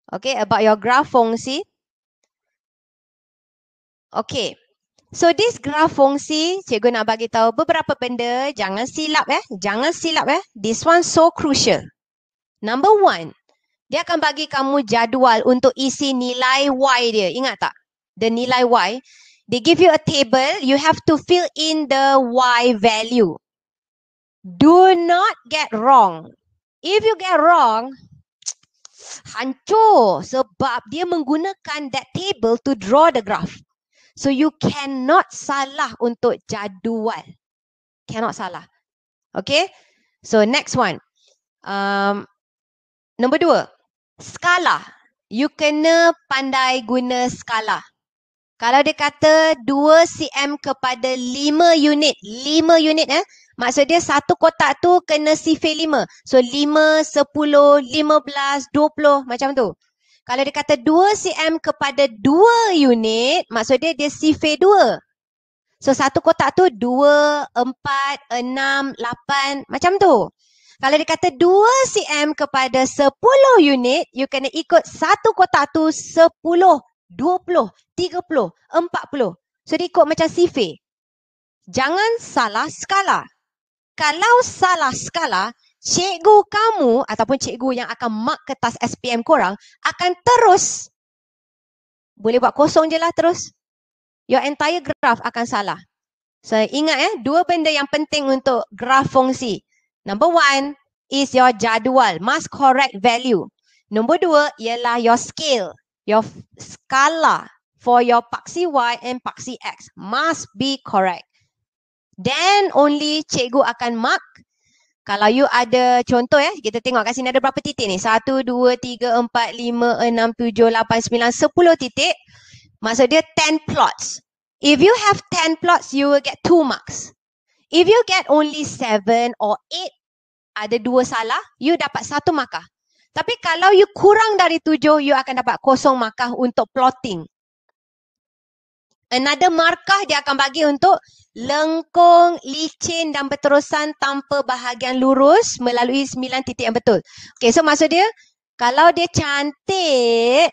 Okay, about your graph fungsi. Okay, so this graph fungsi, cikgu nak bagi tahu beberapa benda. Jangan silap Jangan silap This one so crucial. Number one, dia akan bagi kamu jadual untuk isi nilai Y dia. Ingat tak? The nilai Y. They give you a table. You have to fill in the Y value. Do not get wrong. If you get wrong, hancur. Sebab dia menggunakan that table to draw the graph. So you cannot salah untuk jadual. Cannot salah. Okay? So next one. Number 2. Skala. You kena pandai guna skala. Kalau dia kata 2 cm kepada 5 unit. 5 unit maksud dia satu kotak tu kena sifir 5. So 5, 10, 15, 20 macam tu. Kalau dia kata 2 cm kepada 2 unit, maksud dia sifir 2. So satu kotak tu 2, 4, 6, 8 macam tu. Kalau dia kata 2 cm kepada 10 unit, you kena ikut satu kotak tu 10, 20, 30, 40. So dia ikut macam sifir. Jangan salah skala. Kalau salah skala, cikgu kamu ataupun cikgu yang akan mark kertas SPM korang akan terus, boleh buat kosong je lah terus. Your entire graph akan salah. So ingat 2 benda yang penting untuk graph fungsi. Number 1 is your jadual, must correct value. Number 2 ialah your scale, your skala for your paksi Y and paksi X must be correct. Then only cikgu akan mark. Kalau you ada contoh kita tengok kat sini ada berapa titik ni? 1, 2, 3, 4, 5, 6, 7, 8, 9, 10 titik. Maksud dia 10 plots. If you have 10 plots, you will get 2 marks. If you get only 7 or 8, ada 2 salah, you dapat 1 markah. Tapi kalau you kurang dari 7, you akan dapat 0 markah untuk plotting. Another markah dia akan bagi untuk lengkung, licin dan berterusan tanpa bahagian lurus melalui 9 titik yang betul. Okay, so maksud dia, kalau dia cantik,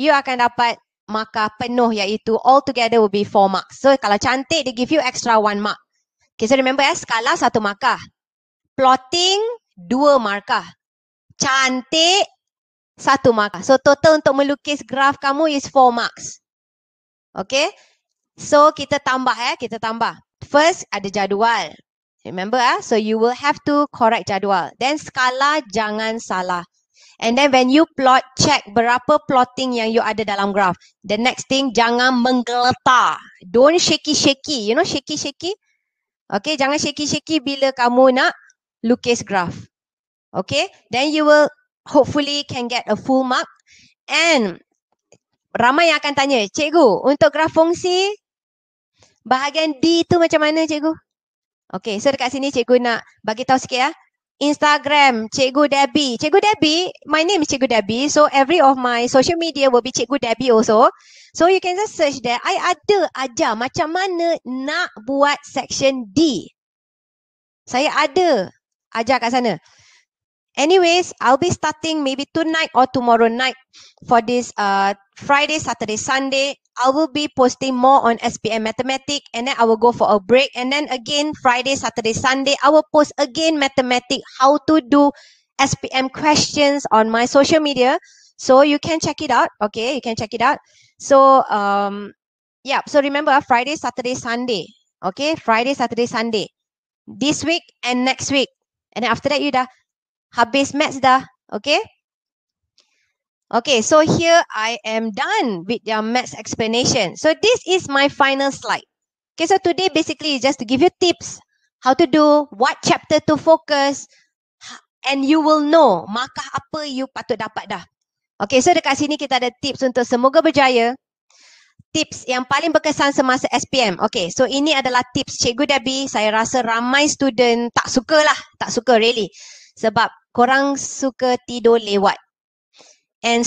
you akan dapat markah penuh iaitu altogether will be 4 marks. So kalau cantik, they give you extra 1 mark. Okay, so remember skala 1 markah. Plotting 2 markah. Cantik 1 markah. So total untuk melukis graf kamu is 4 marks. Okay. So kita tambah kita tambah. First ada jadual. Remember so you will have to correct jadual. Then skala jangan salah. And then when you plot, check berapa plotting yang you ada dalam graf. The next thing, jangan menggeletar. Don't shaky-shaky. You know shaky-shaky? Okay, jangan shaky-shaky bila kamu nak lukis graf. Okay, then you will hopefully can get a full mark. And ramai yang akan tanya, cikgu, untuk graf fungsi, bahagian D tu macam mana cikgu? Okay, so dekat sini cikgu nak bagi tahu sikit Instagram, Cikgu Debbie. Cikgu Debbie, my name is Cikgu Debbie. So every of my social media will be Cikgu Debbie also. So you can just search there. I ada ajar macam mana nak buat section D. Saya ada ajar kat sana. Anyways, I'll be starting maybe tonight or tomorrow night for this Friday, Saturday, Sunday. I will be posting more on SPM Mathematics and then I will go for a break. And then again, Friday, Saturday, Sunday, I will post again Mathematics, how to do SPM questions on my social media. So you can check it out. Okay, you can check it out. So, yeah, so remember Friday, Saturday, Sunday. Okay, Friday, Saturday, Sunday. this week and next week. And then after that you dah habis maths dah. Okay? Okay, so here I am done with your maths explanation. So this is my final slide. Okay, so today basically is just to give you tips how to do, what chapter to focus, and you will know markah apa you patut dapat dah. Okay, so dekat sini kita ada tips untuk semoga berjaya. Tips yang paling berkesan semasa SPM. Okay, so ini adalah tips Cikgu Debbie. Saya rasa ramai student tak suka lah. Tak suka really. Sebab korang suka tidur lewat. And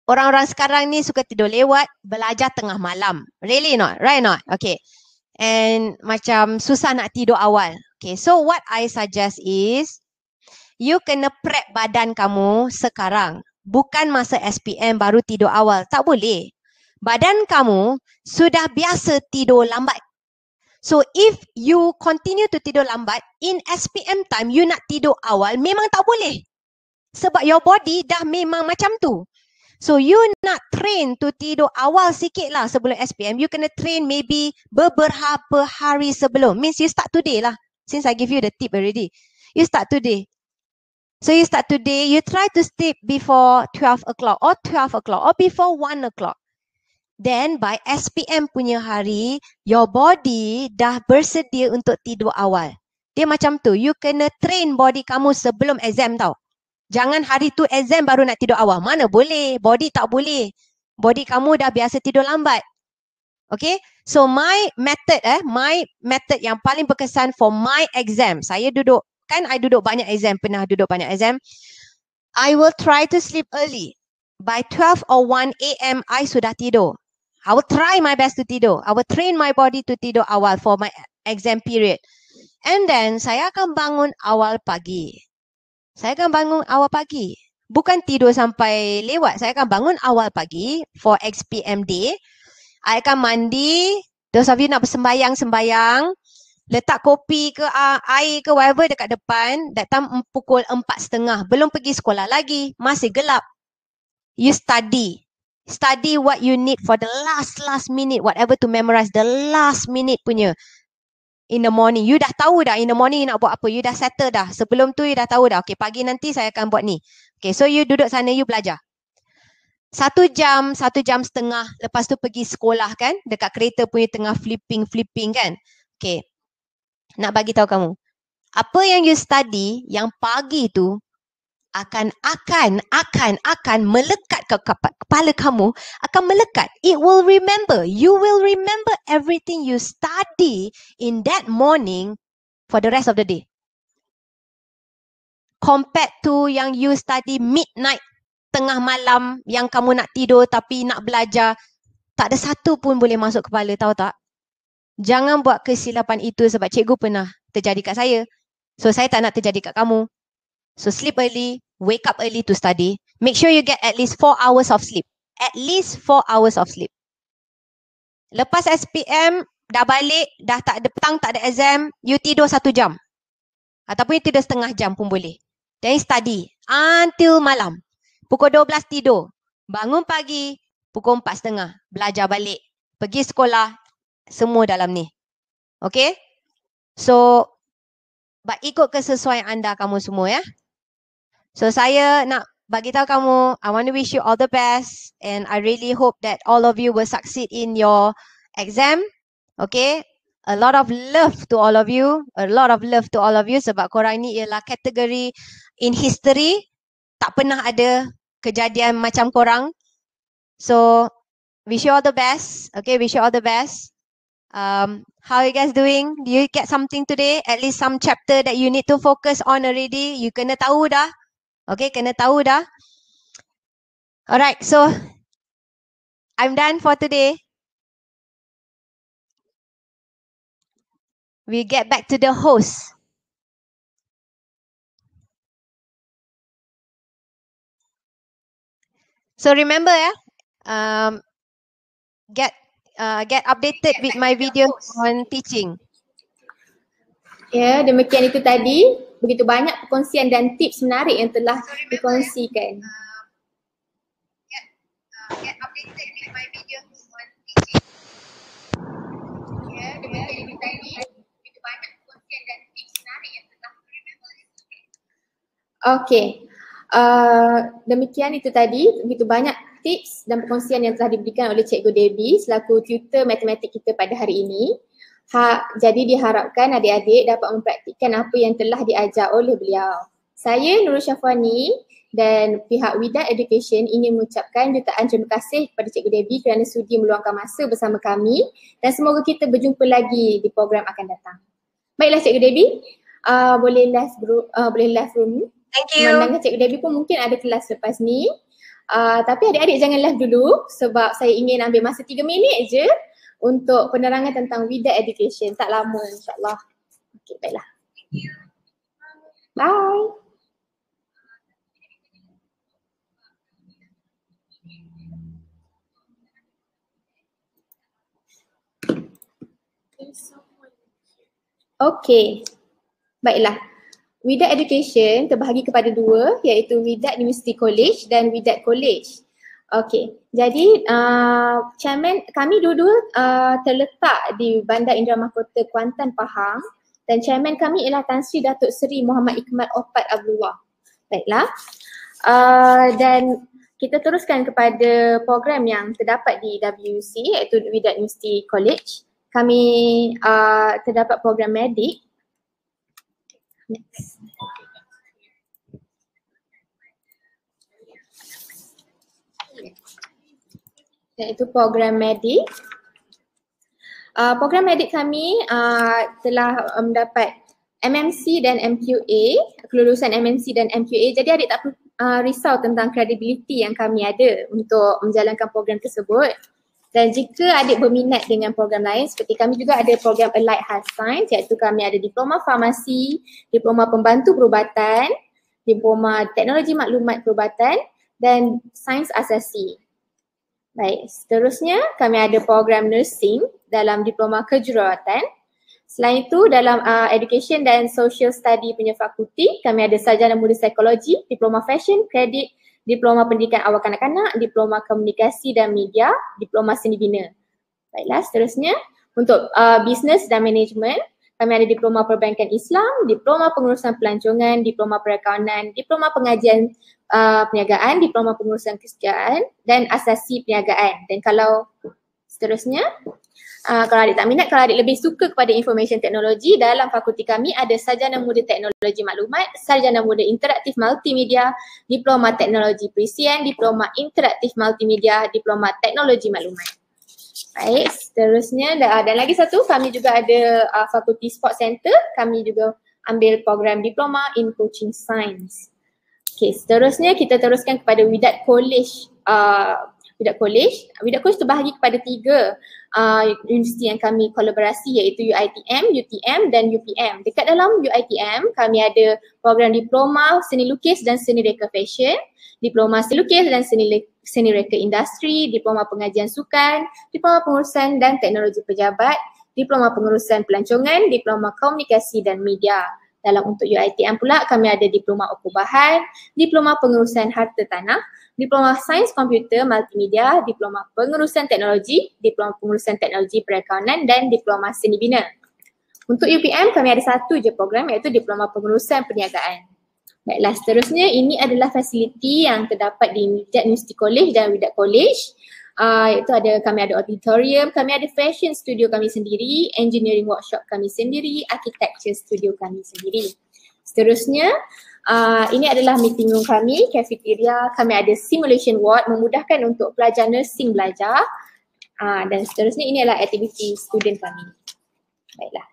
orang-orang sekarang ni suka tidur lewat, belajar tengah malam. Really not? Right not? Okay. And macam susah nak tidur awal. Okay, so what I suggest is, you kena prep badan kamu sekarang. Bukan masa SPM baru tidur awal. Tak boleh. Badan kamu sudah biasa tidur lambat. So if you continue to tidur lambat, in SPM time you nak tidur awal memang tak boleh. Sebab your body dah memang macam tu. So you nak train to tidur awal sikit lah sebelum SPM. You kena train maybe beberapa hari sebelum. Means you start today lah. Since I give you the tip already. You start today. So you start today, you try to sleep before 12 o'clock or 12 o'clock or before 1 o'clock. Then by SPM punya hari, your body dah bersedia untuk tidur awal. Dia macam tu, you kena train body kamu sebelum exam tau. Jangan hari tu exam baru nak tidur awal. Mana boleh, body tak boleh. Body kamu dah biasa tidur lambat. Okay, so my method yang paling berkesan for my exam. Saya duduk, kan I duduk banyak exam, pernah duduk banyak exam. I will try to sleep early. By 12 or 1 AM, I sudah tidur. I will try my best to tidur. I will train my body to tidur awal for my exam period. And then, saya akan bangun awal pagi. Saya akan bangun awal pagi. Bukan tidur sampai lewat. Saya akan bangun awal pagi for XPM day. I akan mandi. Those of you nak bersembayang-sembayang. Letak kopi ke air ke whatever dekat depan. Datang pukul 4:30. Belum pergi sekolah lagi. Masih gelap. You study. Study what you need for the last minute. Whatever to memorize the last minute punya. In the morning. You dah tahu dah in the morning you nak buat apa. You dah settle dah. Sebelum tu you dah tahu dah. Okay, pagi nanti saya akan buat ni. Okay, so you duduk sana, you belajar. 1 jam, 1.5 jam. Lepas tu pergi sekolah kan. Dekat kereta punya tengah flipping kan. Okay. Nak bagi tahu kamu. Apa yang you study, yang pagi tu, akan melekat ke kepala kamu, akan melekat. It will remember. You will remember everything you study in that morning for the rest of the day. Compared to yang you study midnight, tengah malam, yang kamu nak tidur tapi nak belajar, tak ada satu pun boleh masuk kepala, tahu tak? Jangan buat kesilapan itu sebab cikgu pernah terjadi kat saya. So saya tak nak terjadi kat kamu. So sleep early, wake up early to study. Make sure you get at least 4 hours of sleep. At least 4 hours of sleep. Lepas SPM, dah balik, dah tak ada petang, tak ada exam, you tidur 1 jam. Ataupun you tidur setengah jam pun boleh. Then you study until malam. Pukul 12 tidur. Bangun pagi, pukul 4:30. Belajar balik. Pergi sekolah, semua dalam ni. Okay? So, ikut kesesuaian anda kamu semua ya. So saya nak bagi tahu kamu, I want to wish you all the best and I really hope that all of you will succeed in your exam. Okay? A lot of love to all of you. A lot of love to all of you sebab korang ni ialah kategori in history. Tak pernah ada kejadian macam korang. So, wish you all the best. Okay, wish you all the best. How are you guys doing? Do you get something today? At least some chapter that you need to focus on already. You kena tahu dah. Okay, kena tahu dah. Alright, so I'm done for today. We get back to the host. So remember get updated with my video on teaching. Ya, demikian itu tadi. Begitu banyak perkongsian dan tips menarik yang telah dikongsikan. Get updated with my video on teaching. Ya, demikian itu tadi. Begitu banyak perkongsian Okey. Demikian itu tadi, begitu banyak tips dan perkongsian yang telah diberikan oleh Cikgu Debbie selaku tutor matematik kita pada hari ini. Jadi diharapkan adik-adik dapat mempraktikkan apa yang telah diajar oleh beliau. Saya Nurul Syafwani dan pihak Widat Education ingin mengucapkan jutaan terima kasih kepada Cikgu Debbie kerana sudi meluangkan masa bersama kami dan semoga kita berjumpa lagi di program akan datang. Baiklah Cikgu Debbie, boleh live room. Thank you. Memandangkan Cikgu Debbie pun mungkin ada kelas lepas ni. Tapi adik-adik jangan live dulu sebab saya ingin ambil masa 3 minit je untuk penerangan tentang Widat Education. Tak lama insyaAllah. Okey, baiklah. Bye. Okey. Baiklah. Widat Education terbahagi kepada dua iaitu Widat University College dan Widat College. Okey, jadi chairman kami dua-dua terletak di Bandar Indra Mahkota Kuantan, Pahang dan chairman kami ialah Tan Sri Datuk Seri Muhammad Ikmal Opat Abdullah. Baiklah, dan kita teruskan kepada program yang terdapat di WUC iaitu Widat University College. Kami terdapat program medik. Next. Iaitu program medik. Program medik kami telah mendapat MMC dan MQA, kelulusan MMC dan MQA. Jadi adik tak perlu risau tentang kredibiliti yang kami ada untuk menjalankan program tersebut. Dan jika adik berminat dengan program lain, seperti kami juga ada program Allied Health Science iaitu kami ada diploma farmasi, diploma pembantu perubatan, diploma teknologi maklumat perubatan dan sains asasi. Baik, seterusnya kami ada program nursing dalam diploma kejururawatan. Selain itu dalam education dan social study punya fakulti, kami ada sarjana muda psikologi, diploma fashion, kredit, diploma pendidikan awal kanak-kanak, diploma komunikasi dan media, diploma seni bina. Baiklah, seterusnya untuk business dan management, kami ada diploma perbankan Islam, diploma pengurusan pelancongan, diploma perakaunan, diploma pengajian perniagaan, diploma pengurusan kesejahteraan dan asasi perniagaan. Dan kalau seterusnya, kalau adik tak minat, kalau adik lebih suka kepada information teknologi, dalam fakulti kami ada sarjana muda teknologi maklumat, sarjana muda interaktif multimedia, diploma teknologi perisian, diploma interaktif multimedia, diploma teknologi maklumat. Baik, seterusnya dan lagi satu kami juga ada fakulti sport center, kami juga ambil program diploma in coaching science. Okey, seterusnya kita teruskan kepada Widat College. Widat College terbahagi kepada 3 universiti yang kami kolaborasi iaitu UiTM, UTM dan UPM. Dekat dalam UiTM kami ada program diploma seni lukis dan seni reka fashion, diploma seni lukis dan seni reka industri, diploma pengajian sukan, diploma pengurusan dan teknologi pejabat, diploma pengurusan pelancongan, diploma komunikasi dan media. Dalam untuk UiTM pula kami ada diploma ukur bahan, diploma pengurusan harta tanah, diploma sains komputer multimedia, diploma pengurusan teknologi, diploma pengurusan teknologi perakaunan dan diploma seni bina. Untuk UPM kami ada satu je program iaitu diploma pengurusan perniagaan. Baiklah, seterusnya ini adalah fasiliti yang terdapat di Widat University College dan Widat College. Iaitu kami ada auditorium, kami ada fashion studio kami sendiri, engineering workshop kami sendiri, architecture studio kami sendiri. Seterusnya, ini adalah meeting room kami, cafeteria, kami ada simulation ward memudahkan untuk pelajar nursing belajar. Dan seterusnya ini adalah aktiviti student kami. Baiklah.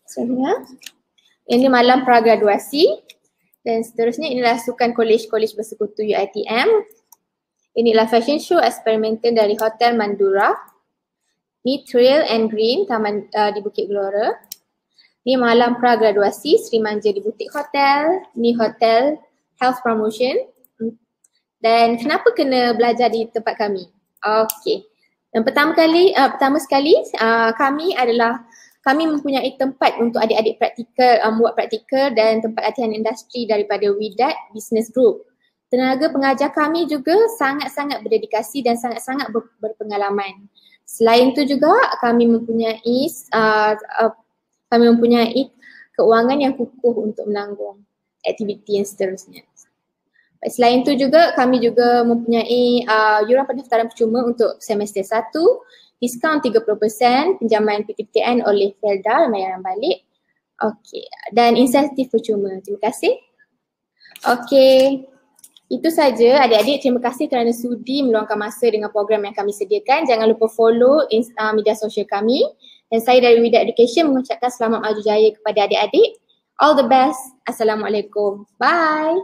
Seterusnya, ini malam pragraduasi dan seterusnya inilah sukan kolej-kolej bersekutu UiTM. Inilah fashion show eksperimental dari Hotel Mandura. Ni Trail and Green Taman di Bukit Gelora. Ni malam pragraduasi Sri Manja di Butik Hotel. Ni Hotel Health Promotion. Dan kenapa kena belajar di tempat kami? Okey. Dan pertama sekali kami mempunyai tempat untuk adik-adik praktikal, buat praktikal dan tempat latihan industri daripada Widat Business Group. Tenaga pengajar kami juga sangat-sangat berdedikasi dan sangat-sangat berpengalaman. Selain itu juga kami mempunyai keuangan yang kukuh untuk menanggung aktiviti yang seterusnya. Selain itu juga kami juga mempunyai yuran pendaftaran percuma untuk semester 1, diskaun 30%, pinjaman PTPTN oleh Felda, layanan balik. Okey, dan insentif percuma. Terima kasih. Okey, itu saja adik-adik. Terima kasih kerana sudi meluangkan masa dengan program yang kami sediakan. Jangan lupa follow media sosial kami. Dan saya dari Wida Education mengucapkan selamat maju jaya kepada adik-adik. All the best. Assalamualaikum. Bye.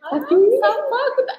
Sama aku tak